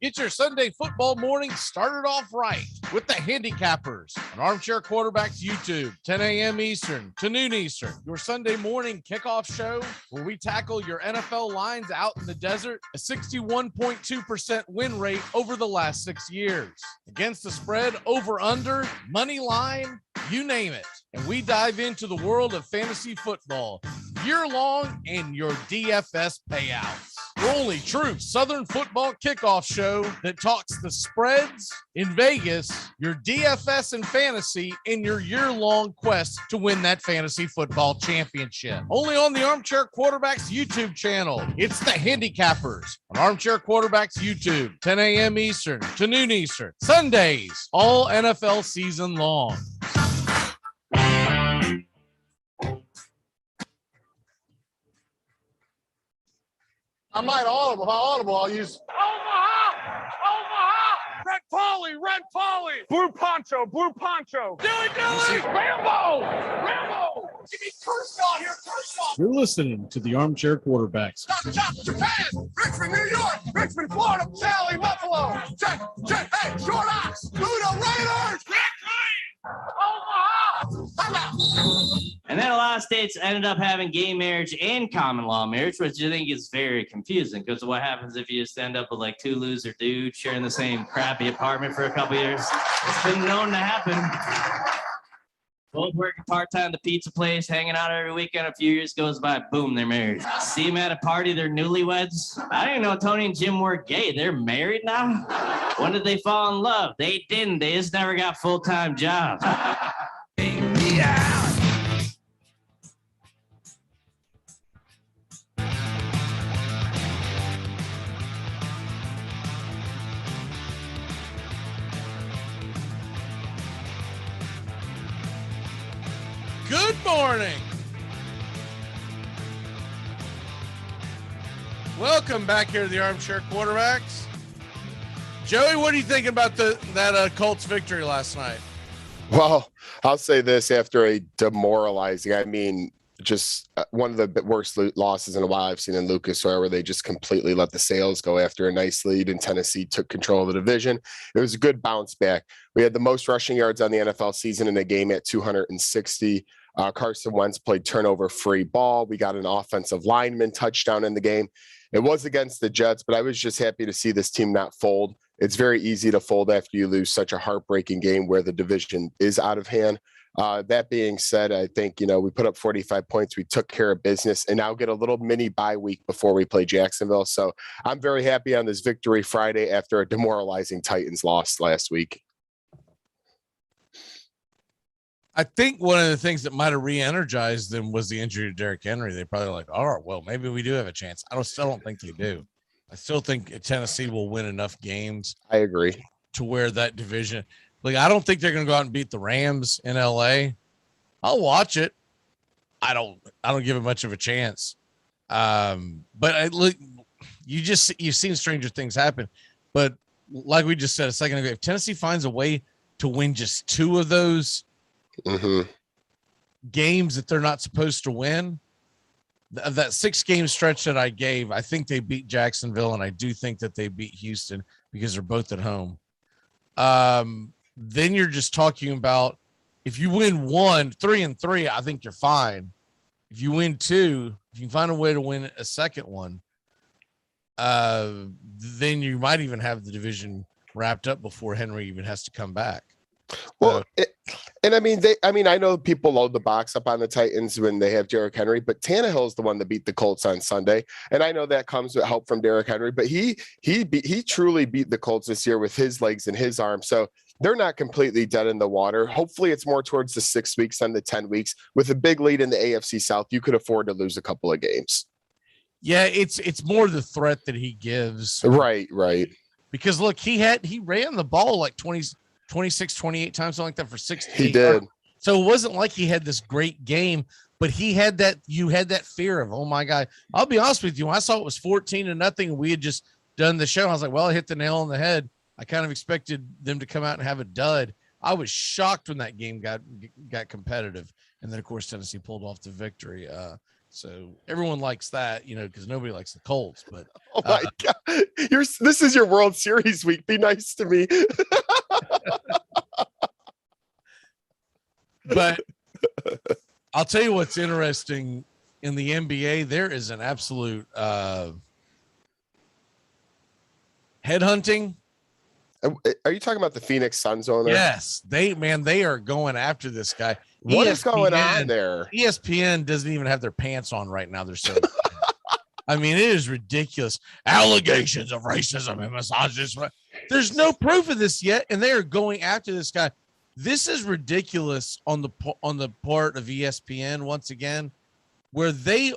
Get your Sunday football morning started off right with the Handicappers on Armchair Quarterbacks YouTube, 10 a.m. Eastern to noon Eastern. Your Sunday morning kickoff show where we tackle your NFL lines out in the desert, a 61.2% win rate over the last 6 years. Against the spread, over, under, money line, you name it. And we dive into the world of fantasy football year-long and your DFS payouts. The only true Southern football kickoff show that talks the spreads in Vegas, your DFS and fantasy in your year-long quest to win that fantasy football championship. Only on the Armchair Quarterbacks YouTube channel. It's the Handicappers on Armchair Quarterbacks YouTube, 10 a.m. Eastern to noon Eastern. Sundays, all NFL season long. I might audible. If I audible, I'll use Omaha! Red Polly! Blue Poncho! Dilly! Rambo! Give me Kershaw here, Kershaw! You're listening to the Armchair Quarterbacks. Chop, Japan! Richmond, New York! Richmond, Florida! Cali, Buffalo! Check! Hey, Short Ox! Luda Raiders! And then a lot of states ended up having gay marriage and common law marriage, which I think is very confusing because what happens if you just end up with like 2 loser dudes sharing the same crappy apartment for a couple years? It's been known to happen. Both working part-time at the pizza place, hanging out every weekend. A few years goes by, boom, they're married. See them at a party, they're newlyweds. I didn't know Tony and Jim were gay. They're married now? When did they fall in love? They didn't. They just never got full-time jobs. Yeah. Good morning. Welcome back here to the Armchair Quarterbacks. Joey, what are you thinking about that Colts victory last night? Well, I'll say this after a demoralizing, just one of the worst losses in a while I've seen in Lucas Oil, where they just completely let the sails go after a nice lead and Tennessee took control of the division. It was a good bounce back. We had the most rushing yards on the NFL season in a game at 260. Carson Wentz played turnover-free ball. We got an offensive lineman touchdown in the game. It was against the Jets, but I was just happy to see this team not fold. It's very easy to fold after you lose such a heartbreaking game where the division is out of hand. That being said, I think, we put up 45 points. We took care of business and now get a little mini bye week before we play Jacksonville. So I'm very happy on this victory Friday after a demoralizing Titans loss last week. I think one of the things that might have re-energized them was the injury to Derrick Henry. They probably like, all right, well, maybe we do have a chance. I still don't think they do. I still think Tennessee will win enough games. I agree. To where that division, like, I don't think they're going to go out and beat the Rams in LA. I'll watch it. I don't give it much of a chance. But look, you've seen stranger things happen. But like we just said a second ago, if Tennessee finds a way to win just 2 of those games that they're not supposed to win, that 6-game stretch that I gave, I think they beat Jacksonville, and I do think that they beat Houston because they're both at home. Then you're just talking about, if you win 1, 3-3, I think you're fine. If you win 2, if you can find a way to win a second one, then you might even have the division wrapped up before Henry even has to come back. Well, I know people load the box up on the Titans when they have Derrick Henry, but Tannehill's the one that beat the Colts on Sunday, and I know that comes with help from Derrick Henry. But he truly beat the Colts this year with his legs and his arm. So they're not completely dead in the water. Hopefully, it's more towards the 6 weeks than the 10 weeks. With a big lead in the AFC South, you could afford to lose a couple of games. Yeah, it's more the threat that he gives. Right. Because look, he ran the ball like 26, 28 times, something like that, for 60. He did. So it wasn't like he had this great game, but you had that fear of, oh my God. I'll be honest with you. When I saw it was 14-0, and we had just done the show, I was like, well, I hit the nail on the head. I kind of expected them to come out and have a dud. I was shocked when that game got competitive. And then of course, Tennessee pulled off the victory. So everyone likes that, because nobody likes the Colts, but oh my God, this is your World Series week. Be nice to me. But I'll tell you what's interesting in the NBA. There is an absolute headhunting. Are you talking about the Phoenix Suns owner? Yes, they are going after this guy. What is going on there? ESPN doesn't even have their pants on right now. They're so I mean, it is ridiculous. Allegations of racism and misogyny. There's no proof of this yet, and they are going after this guy. This is ridiculous on the part of ESPN once again, where they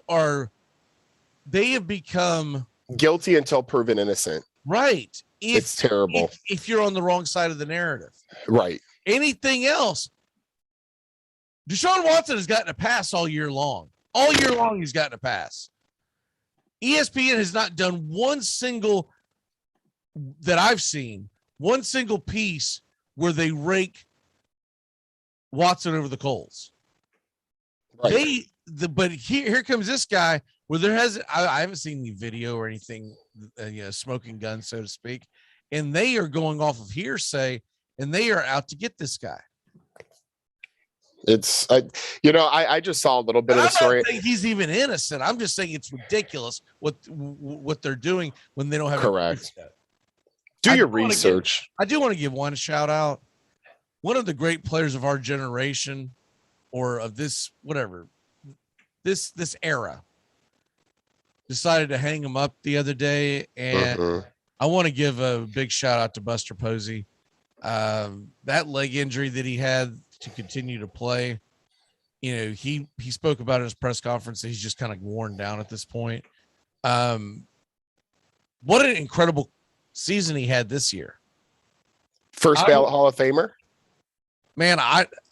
have become guilty until proven innocent. Right. It's terrible. If you're on the wrong side of the narrative. Right. Anything else? Deshaun Watson has gotten a pass all year long. All year long, he's gotten a pass. ESPN has not done one single piece where they rake Watson over the coals. Right. But here comes this guy where I haven't seen any video or anything, smoking gun, so to speak, and they are going off of hearsay, and they are out to get this guy. I just saw a little bit of the story. I don't think he's even innocent. I'm just saying it's ridiculous what they're doing when they don't have correct. Do your research. I do want to give one shout out. One of the great players of our generation, or of this era, decided to hang him up the other day, and I want to give a big shout out to Buster Posey. That leg injury that he had to continue to play, he spoke about in his press conference that he's just kind of worn down at this point. What an incredible season he had this year. First ballot Hall of Famer. Man,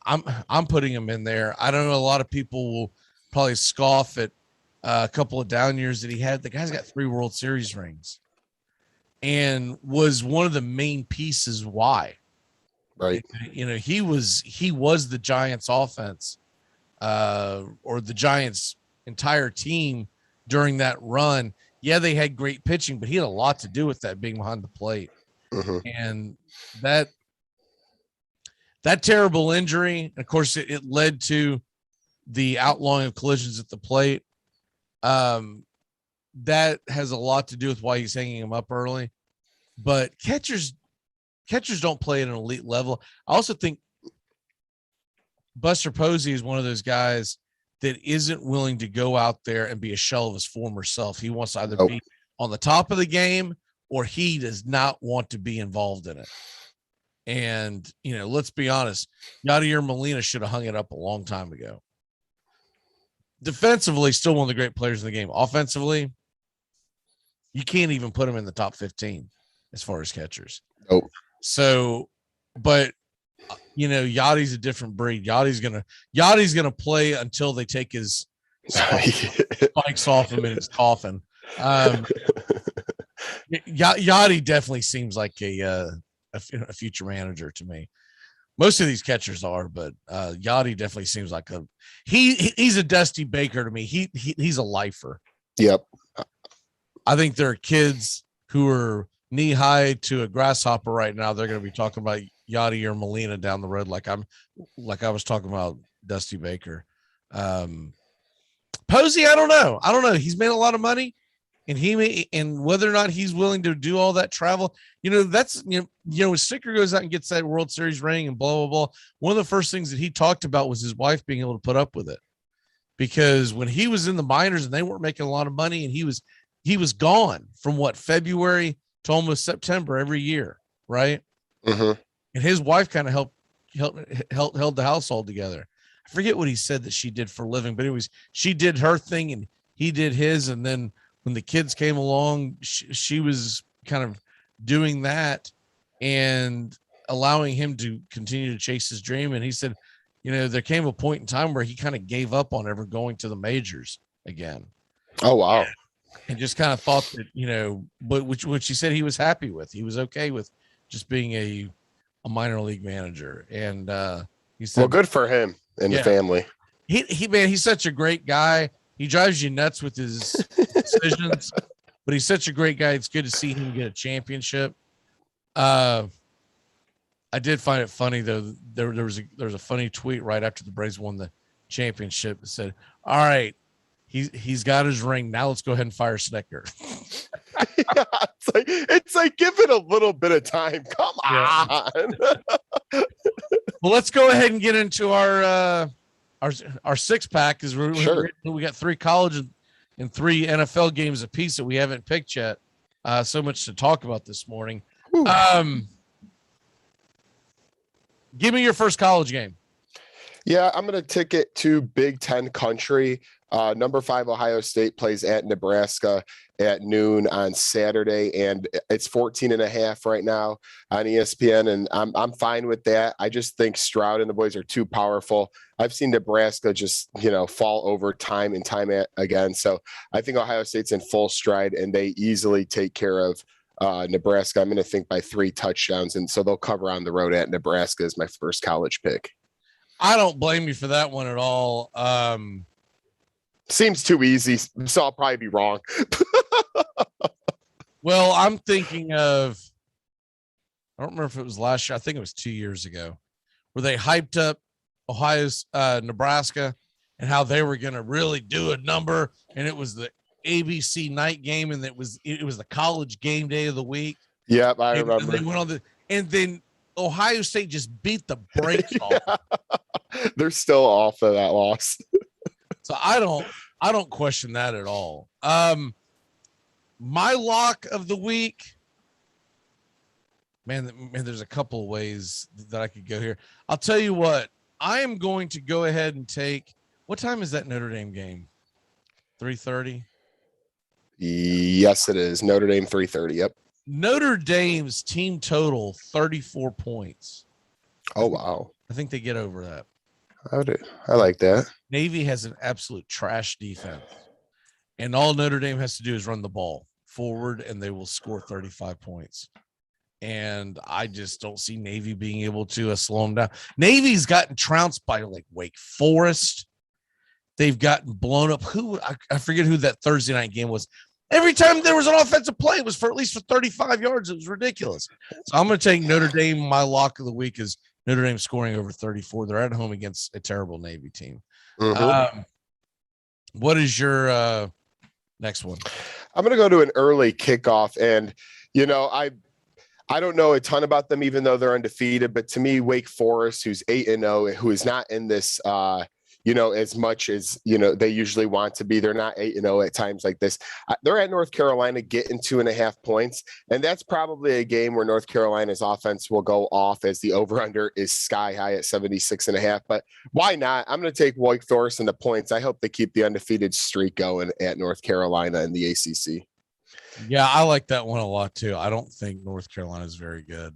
I'm putting him in there. I don't know. A lot of people will probably scoff at a couple of down years that he had. The guy's got 3 World Series rings and was one of the main pieces why. Right. He was the Giants offense, or the Giants entire team during that run. Yeah, they had great pitching, but he had a lot to do with that, being behind the plate. And that terrible injury, of course, it led to the outlawing of collisions at the plate. That has a lot to do with why he's hanging him up early. But catchers don't play at an elite level. I also think Buster Posey is one of those guys that isn't willing to go out there and be a shell of his former self. He wants to either be on the top of the game, or he does not want to be involved in it. And, let's be honest, Yadier Molina should have hung it up a long time ago. Defensively, still one of the great players in the game. Offensively, You can't even put him in the top 15 as far as catchers. Oh, so, but Yachty's a different breed. Yachty's gonna play until they take his spikes off him in his coffin. Yachty definitely seems like a future manager to me. Most of these catchers are, but Yachty definitely seems like he's a Dusty Baker to me. He's a lifer. Yep. I think there are kids who are knee high to a grasshopper right now. They're going to be talking about Yachty or Molina down the road, like I was talking about Dusty Baker. Posey, I don't know. He's made a lot of money, and whether or not he's willing to do all that travel, that's when Sticker goes out and gets that World Series ring and blah blah blah. One of the first things that he talked about was his wife being able to put up with it, because when he was in the minors and they weren't making a lot of money, and he was gone from February to almost September every year, right? Mm-hmm. And his wife kind of held the household together. I forget what he said that she did for a living, but she did her thing and he did his. And then when the kids came along, she was kind of doing that and allowing him to continue to chase his dream. And he said, there came a point in time where he kind of gave up on ever going to the majors again. Oh, wow. And just kind of thought that, but which he said he was happy with. He was okay with just being a minor league manager. And he said, well, good for him and the family. He's such a great guy. He drives you nuts with his decisions, but he's such a great guy. It's good to see him get a championship. I did find it funny though. There was a funny tweet right after the Braves won the championship that said, all right, he's got his ring. Now let's go ahead and fire Snicker. Yeah, it's like give it a little bit of time. Come on. Well, let's go ahead and get into our 6-pack, because we got 3 college and 3 NFL games apiece that we haven't picked yet. So much to talk about this morning. Give me your first college game. Yeah, I'm going to tick it to Big Ten country. Number 5 Ohio State plays at Nebraska at noon on Saturday, and it's 14.5 right now on ESPN, and I'm fine with that. I just think Stroud and the boys are too powerful. I've seen Nebraska just fall over time and time again, so I think Ohio State's in full stride, and they easily take care of Nebraska. I'm going to think by 3 touchdowns, and so they'll cover on the road at Nebraska as my first college pick. I don't blame you for that one at all. Seems too easy, so I'll probably be wrong. Well, I'm thinking of, I don't remember if it was last year. I think it was 2 years ago, where they hyped up Nebraska and how they were going to really do a number. And it was the ABC night game, and it was the college game day of the week. Yep, I remember. And they went on and then Ohio State just beat the brakes off. They're still off of that loss. So I don't question that at all. My lock of the week, man, there's a couple of ways that I could go here. I'll tell you what, I am going to go ahead and take, what time is that Notre Dame game? 3:30? Yes, it is. Notre Dame 3:30. Yep. Notre Dame's team total 34 points. Oh, wow. I think they get over that. I like that. Navy has an absolute trash defense, and all Notre Dame has to do is run the ball forward, and they will score 35 points. And I just don't see Navy being able to slow them down. Navy's gotten trounced by Wake Forest. They've gotten blown up. I forget who that Thursday night game was. Every time there was an offensive play, it was for at least 35 yards. It was ridiculous. So I'm going to take Notre Dame. My lock of the week is Notre Dame scoring over 34. They're at home against a terrible Navy team. Mm-hmm. What is your next one? I'm going to go to an early kickoff, and I don't know a ton about them, even though they're undefeated. But to me, Wake Forest, who's 8-0, who is not in this, as much as they usually want to be. They're not 8-0 at times like this. They're at North Carolina getting 2.5 points, and that's probably a game where North Carolina's offense will go off, as the over/under is sky high at 76.5. But why not? I'm going to take Wake Forest and the points. I hope they keep the undefeated streak going at North Carolina in the ACC. Yeah, I like that one a lot too. I don't think North Carolina is very good.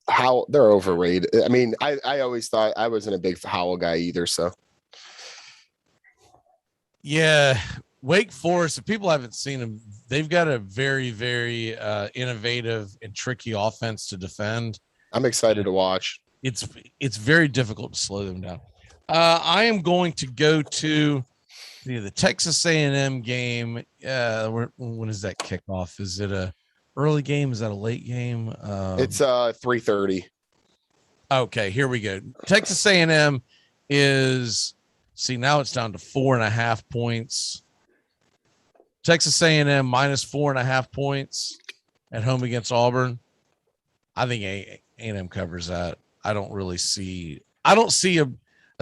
How they're overrated. I mean, I always thought I wasn't a big Howell guy either. So yeah, Wake Forest. If people haven't seen them, they've got a very, very innovative and tricky offense to defend. I'm excited to watch. It's very difficult to slow them down. I am going to go to the Texas A&M game. When is that kickoff? Is it a early game? Is that a late game? It's 3:30. Okay, here we go. Texas A&M is now it's down to 4.5 points. Texas A&M minus 4.5 points at home against Auburn. I think A&M covers that. I don't see a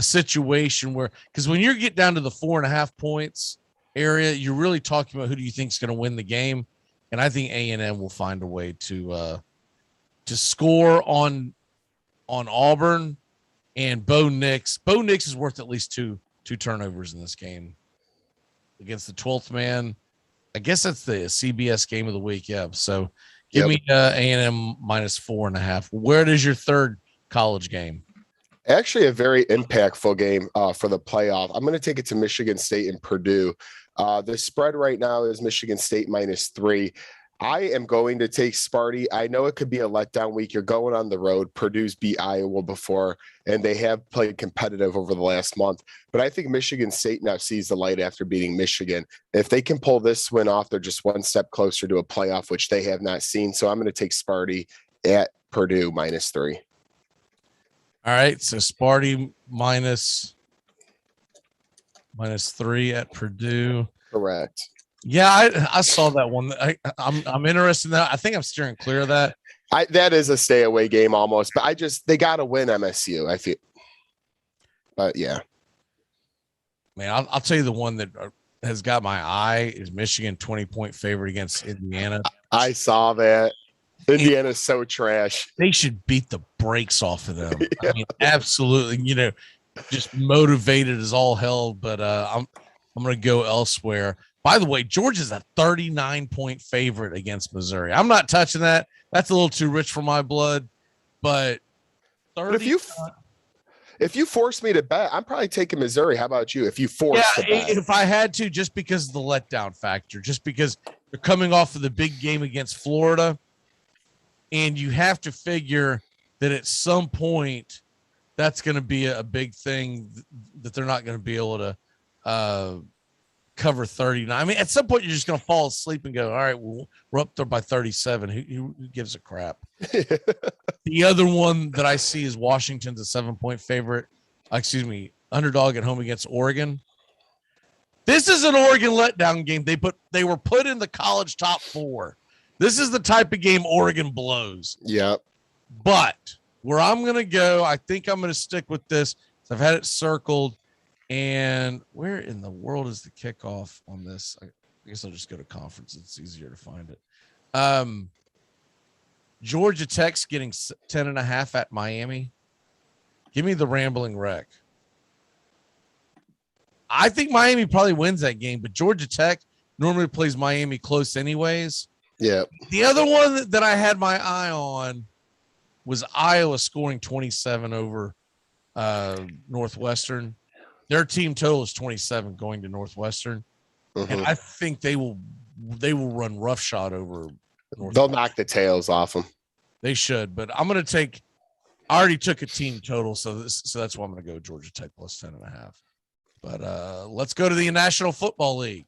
situation where, because when you get down to the 4.5 points area, you're really talking about who do you think is going to win the game, and I think A&M will find a way to score on Auburn and Bo Nix. Bo Nix is worth at least two turnovers in this game against the 12th man. I guess that's the CBS game of the week. Yeah. So give me A&M minus 4.5. Where is your third college game? Actually, a very impactful game for the playoff. I'm going to take it to Michigan State and Purdue. The spread right now is Michigan State -3. I am going to take Sparty. I know it could be a letdown week. You're going on the road. Purdue's beat Iowa before, and they have played competitive over the last month. But I think Michigan State now sees the light after beating Michigan. If they can pull this win off, they're just one step closer to a playoff, which they have not seen. So I'm going to take Sparty at Purdue -3. All right. So Sparty minus 3 at Purdue. Correct. Yeah, I saw that one. I'm interested in that. I think I'm steering clear of that. That is a stay away game almost, but they got to win MSU. I feel, but yeah, man, I'll tell you the one that has got my eye is Michigan 20-point favorite against Indiana. I saw that. Indiana's so trash. They should beat the brakes off of them. I mean, absolutely. Just motivated as all hell. But I'm going to go elsewhere. By the way, Georgia's a 39-point favorite against Missouri. I'm not touching that. That's a little too rich for my blood. But if you force me to bet, I'm probably taking Missouri. How about you? If you force to bet. If I had to, just because of the letdown factor, just because they're coming off of the big game against Florida, and you have to figure that at some point that's going to be a big thing that they're not going to be able to cover 39. I mean, at some point you're just going to fall asleep and go, all right, well, we're up there by 37. Who gives a crap? The other one that I see is Washington's a 7-point favorite. Underdog at home against Oregon. This is an Oregon letdown game. They were put in the college top 4. This is the type of game Oregon blows. Yep. But where I'm going to go, I think I'm going to stick with this. I've had it circled. And where in the world is the kickoff on this? I guess I'll just go to conference. It's easier to find it. Georgia Tech's getting 10.5 at Miami. Give me the Rambling Wreck. I think Miami probably wins that game, but Georgia Tech normally plays Miami close anyways. Yeah. The other one that I had my eye on was Iowa scoring 27 over Northwestern. Their team total is 27 going to Northwestern. Mm-hmm. And I think they will run roughshod over Northwestern. They'll knock the tails off them. They should, but I already took a team total, so that's why I'm going to go Georgia Tech plus 10.5. But let's go to the National Football League,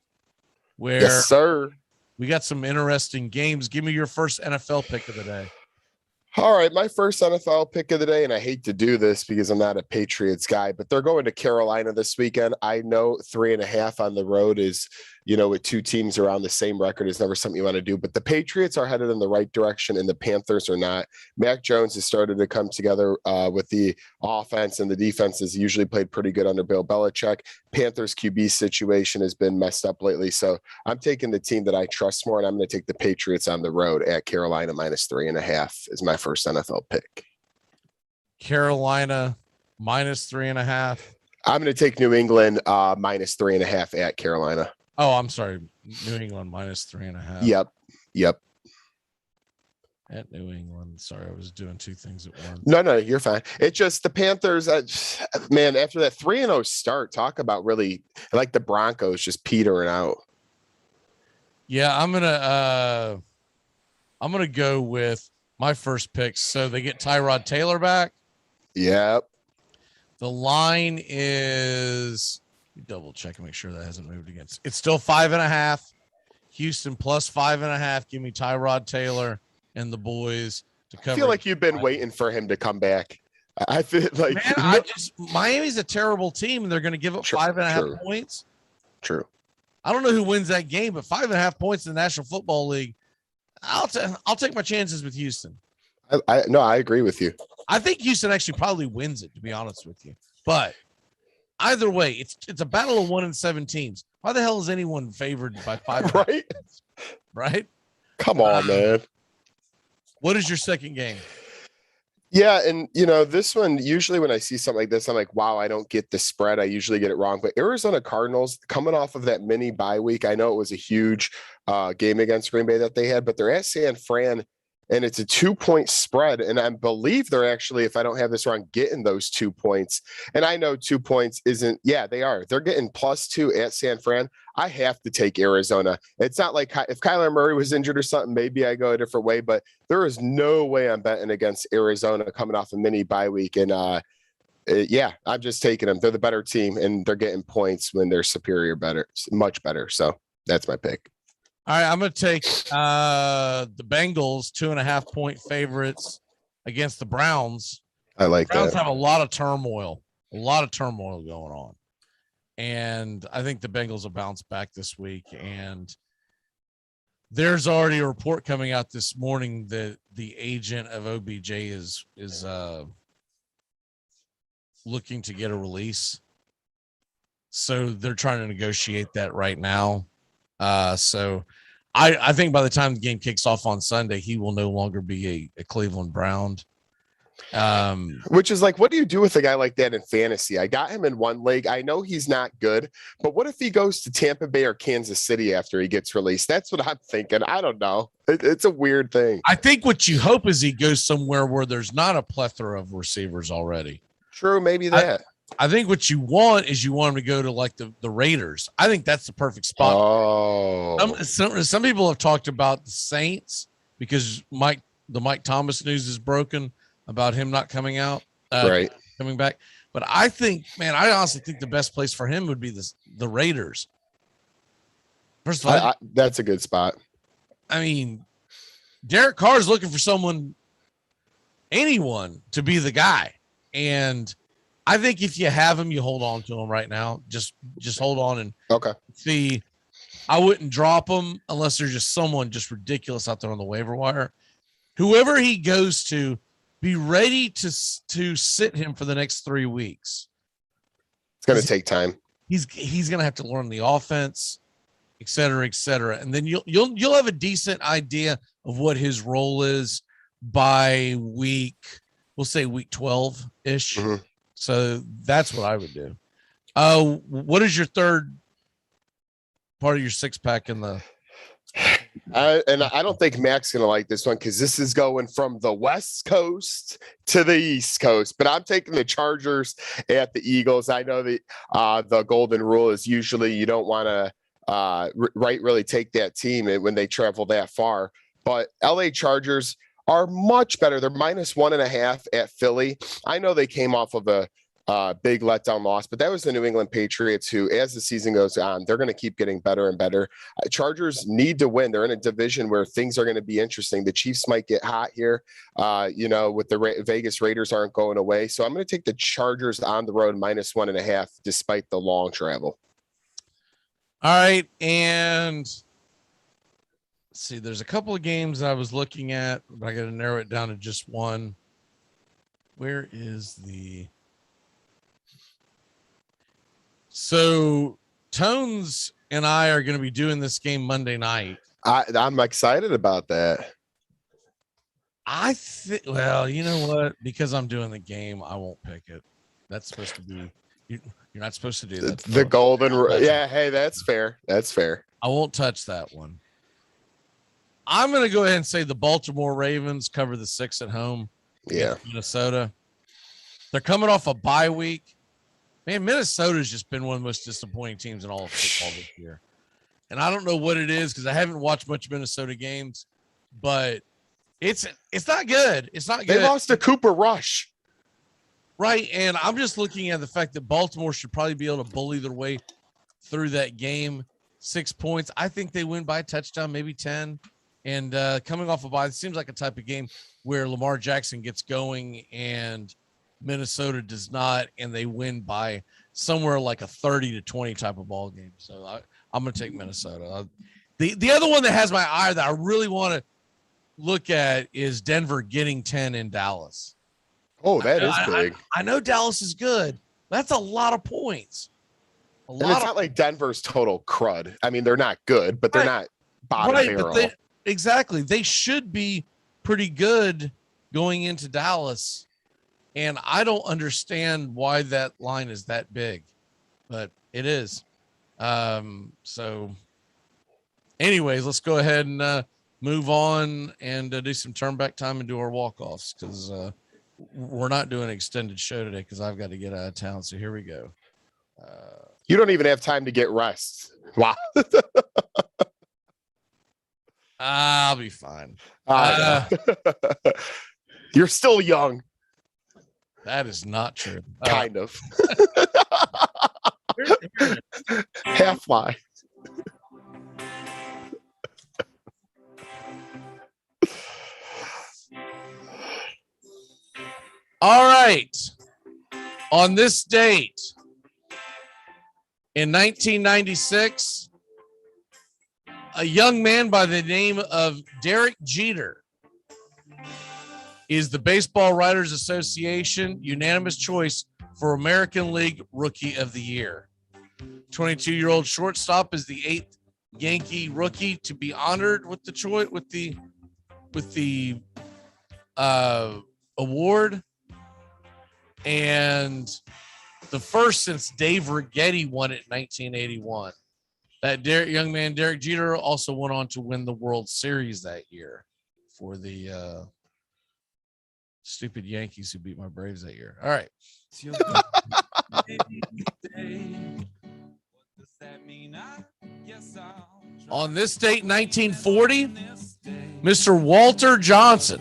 where yes, sir. We got some interesting games. Give me your first NFL pick of the day. All right, my first NFL pick of the day, and I hate to do this because I'm not a Patriots guy, but they're going to Carolina this weekend. I know 3.5 on the road is, with two teams around the same record is never something you want to do, but the Patriots are headed in the right direction and the Panthers are not. Mac Jones has started to come together with the offense, and the defense has usually played pretty good under Bill Belichick. Panthers QB situation has been messed up lately, so I'm taking the team that I trust more, and I'm going to take the Patriots on the road at Carolina minus 3.5 is my first NFL pick. Carolina minus 3.5. I'm going to take New England minus 3.5 at Carolina. Oh, I'm sorry. New England -3.5. Yep. At New England. Sorry, I was doing two things at once. No, you're fine. It's just the Panthers, man, after that 3-0 start, talk about really like the Broncos just petering out. Yeah, I'm gonna go with my first picks. So they get Tyrod Taylor back. Yep. The line is double check and make sure that hasn't moved again. It's still 5.5. Houston plus 5.5. Give me Tyrod Taylor and the boys to cover. I feel like you've been waiting for him to come back. I feel like Miami's a terrible team and they're going to give up 5.5 points. True. I don't know who wins that game, but 5.5 points in the National Football League. I'll take my chances with Houston. I agree with you. I think Houston actually probably wins it, to be honest with you. But either way, it's a battle of 1 and 7 teams. Why the hell is anyone favored by 5? Right? Come on, man. What is your second game? Yeah, and this one, usually when I see something like this, I'm like, wow, I don't get the spread. I usually get it wrong. But Arizona Cardinals coming off of that mini bye week, I know it was a huge game against Green Bay that they had, but they're at San Fran, and it's a 2-point spread. And I believe they're actually, if I don't have this wrong, getting those 2 points. And I know 2 points isn't, they are. They're getting +2 at San Fran. I have to take Arizona. It's not like if Kyler Murray was injured or something, maybe I go a different way, but there is no way I'm betting against Arizona coming off a mini bye week. And I'm just taking them. They're the better team and they're getting points when they're much better. So that's my pick. All right, I'm going to take the Bengals 2.5-point favorites against the Browns. I like that. The Browns have a lot of turmoil going on. And I think the Bengals will bounce back this week. And there's already a report coming out this morning that the agent of OBJ is looking to get a release. So they're trying to negotiate that right now. So I think by the time the game kicks off on Sunday, he will no longer be a Cleveland Brown. Which is like, what do you do with a guy like that in fantasy? I got him in one league. I know he's not good, but what if he goes to Tampa Bay or Kansas City after he gets released? That's what I'm thinking. I don't know. It's a weird thing. I think what you hope is he goes somewhere where there's not a plethora of receivers already. True. Maybe that. I think what you want is you want him to go to like the Raiders. I think that's the perfect spot. Oh, some people have talked about the Saints because the Mike Thomas news is broken about him not coming back. But I think, man, I honestly think the best place for him would be the Raiders. First of all, that's a good spot. I mean, Derek Carr is looking for anyone to be the guy. And I think if you have him, you hold on to him right now. Just hold on and see. I wouldn't drop him unless there's just someone just ridiculous out there on the waiver wire. Whoever he goes to, be ready to sit him for the next 3 weeks. It's going to take time. He's going to have to learn the offense, et cetera, and then you'll have a decent idea of what his role is by week 12 ish. Mm-hmm. So that's what I would do. What is your third part of your 6-pack in the? And I don't think Mac's going to like this one because this is going from the West Coast to the East Coast. But I'm taking the Chargers at the Eagles. I know the golden rule is usually you don't want to really take that team when they travel that far. But LA Chargers are much better. They're -1.5 at Philly. I know they came off of a big letdown loss, but that was the New England Patriots who, as the season goes on, they're going to keep getting better and better. Chargers need to win. They're in a division where things are going to be interesting. The Chiefs might get hot here, with the Vegas Raiders aren't going away. So I'm going to take the Chargers on the road -1.5 despite the long travel. All right. And let's see, there's a couple of games I was looking at, but I got to narrow it down to just one. Where is the... So Tones and I are going to be doing this game Monday night. I'm excited about that. I think, well, you know what? Because I'm doing the game, I won't pick it. That's supposed to be You're not supposed to do that. The golden. Yeah. Hey, that's fair. That's fair. I won't touch that one. I'm going to go ahead and say the Baltimore Ravens cover the 6 at home. Yeah. Minnesota. They're coming off a bye week. Man, Minnesota's just been one of the most disappointing teams in all of football this year. And I don't know what it is because I haven't watched much Minnesota games, but it's not good. It's not good. They lost to Cooper Rush. Right. And I'm just looking at the fact that Baltimore should probably be able to bully their way through that game. 6 points. I think they win by a touchdown, maybe 10. And coming off a bye, it seems like a type of game where Lamar Jackson gets going and Minnesota does not, and they win by somewhere like a 30-20 type of ball game. So I'm going to take Minnesota. The other one that has my eye that I really want to look at is Denver getting 10 in Dallas. Oh, that is big. I know Dallas is good. That's a lot of points. And it's not like Denver's total crud. I mean, they're not good, but they're not bottom barrel. Exactly. They should be pretty good going into Dallas. And I don't understand why that line is that big, but it is. So anyways, let's go ahead and move on and do some turn back time and do our walk-offs because we're not doing an extended show today because I've got to get out of town. So here we go. You don't even have time to get rest. Wow. I'll be fine. You're still young. That is not true. Kind of. Half lie. All right. On this date in 1996, a young man by the name of Derek Jeter is the Baseball Writers Association unanimous choice for American League Rookie of the Year. 22-year-old shortstop is the 8th Yankee rookie to be honored with the choice with the award, and the first since Dave Righetti won it in 1981. That young man Derek Jeter also went on to win the World Series that year for the stupid Yankees who beat my Braves that year. All right. On this date, 1940, Mr. Walter Johnson,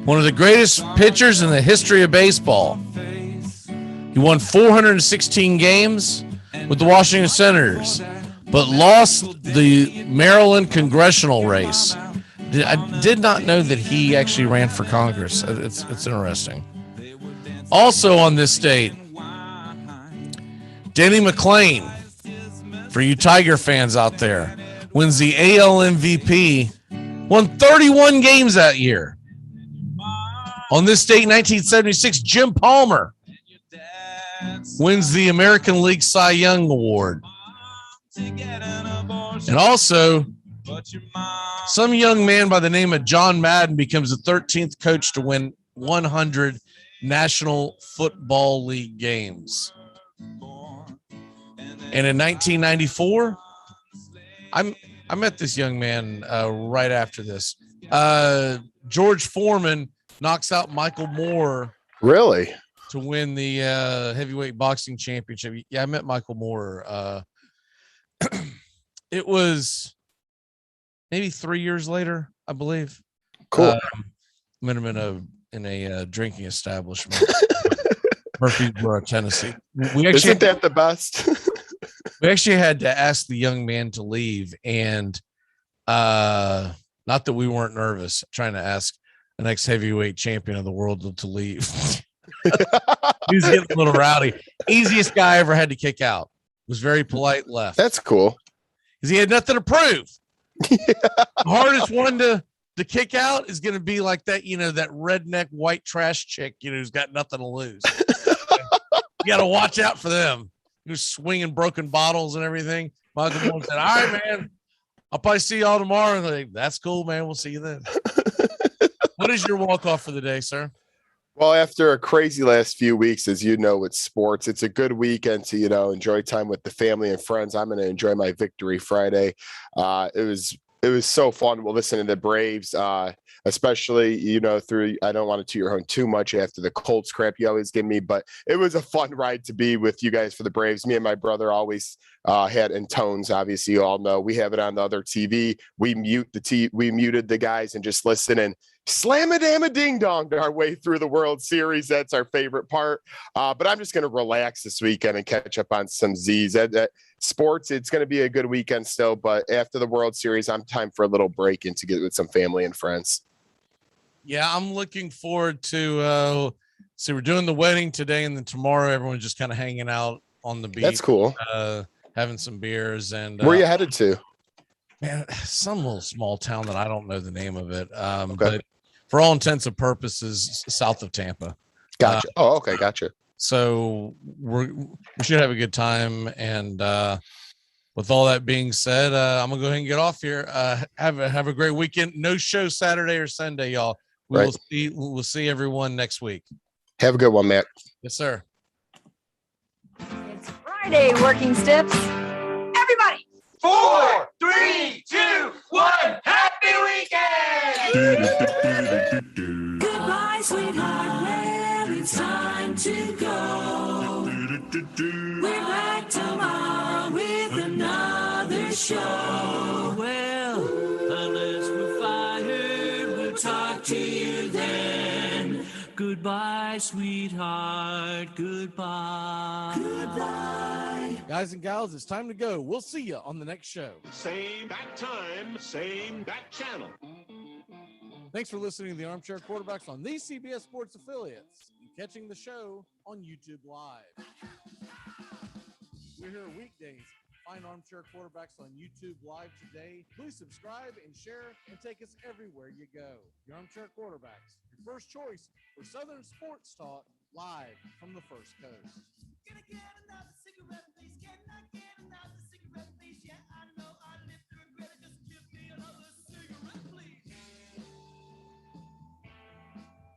one of the greatest pitchers in the history of baseball. He won 416 games with the Washington Senators, but lost the Maryland congressional race. I did not know that he actually ran for Congress. It's interesting. Also on this date, Denny McClain, for you Tiger fans out there, wins the AL MVP, won 31 games that year. On this date, 1976, Jim Palmer wins the American League Cy Young Award. And also, some young man by the name of John Madden becomes the 13th coach to win 100 National Football League games. And in 1994, I met this young man right after this. George Foreman knocks out Michael Moore. Really? To win the heavyweight boxing championship. Yeah, I met Michael Moore. It was maybe 3 years later, I believe. Cool. Met him in a drinking establishment, Murfreesboro, Tennessee. Isn't that the best? We actually had to ask the young man to leave, and not that we weren't nervous, trying to ask an ex-heavyweight champion of the world to leave. He was getting a little rowdy. Easiest guy I ever had to kick out. Was very polite, left. That's cool. Because he had nothing to prove. The hardest one to kick out is going to be like that, that redneck white trash chick, who's got nothing to lose. You got to watch out for them. Who's swinging broken bottles and everything. Michael Moore said, all right, man, I'll probably see y'all tomorrow. And like, that's cool, man. We'll see you then. What is your walk-off for the day, sir? Well, after a crazy last few weeks, as you know, with sports, it's a good weekend to, enjoy time with the family and friends. I'm going to enjoy my Victory Friday. It was so fun listening to the Braves, especially, through, I don't want to toot your horn too much after the Colts crap you always give me, but it was a fun ride to be with you guys for the Braves. Me and my brother always had in tones, obviously, you all know. We have it on the other TV. We muted the guys and just listen and slam a damn a ding dong our way through the World Series. That's our favorite part. But I'm just going to relax this weekend and catch up on some Z's. Sports, it's going to be a good weekend still, but after the World Series, I'm time for a little break and to get with some family and friends. Yeah, I'm looking forward to we're doing the wedding today, and then tomorrow everyone's just kind of hanging out on the beach. That's cool. Having some beers. And where are you headed to? Man, some little small town that I don't know the name of it. But for all intents and purposes, south of Tampa. Gotcha. Okay, gotcha. So we should have a good time. And with all that being said, I'm gonna go ahead and get off here. Have a great weekend. No show Saturday or Sunday, y'all. We'll see everyone next week. Have a good one, Matt. Yes, sir. It's Friday, working stiffs. Everybody. 4, 3, 2, 1. Happy weekend! Goodbye, sweetheart. Well, it's time to go. We're back tomorrow with another show. Well, unless we're fired, we'll talk to you then. Goodbye, sweetheart. Goodbye. Goodbye. Guys and gals, it's time to go. We'll see you on the next show. Same bat time, same bat channel. Thanks for listening to the Armchair Quarterbacks on these CBS Sports affiliates and catching the show on YouTube Live. We're here weekdays. Find Armchair Quarterbacks on YouTube Live today. Please subscribe and share and take us everywhere you go. The Armchair Quarterbacks, your first choice for Southern sports talk, live from the First Coast. Gonna get another cigarette, please. Can I get another cigarette?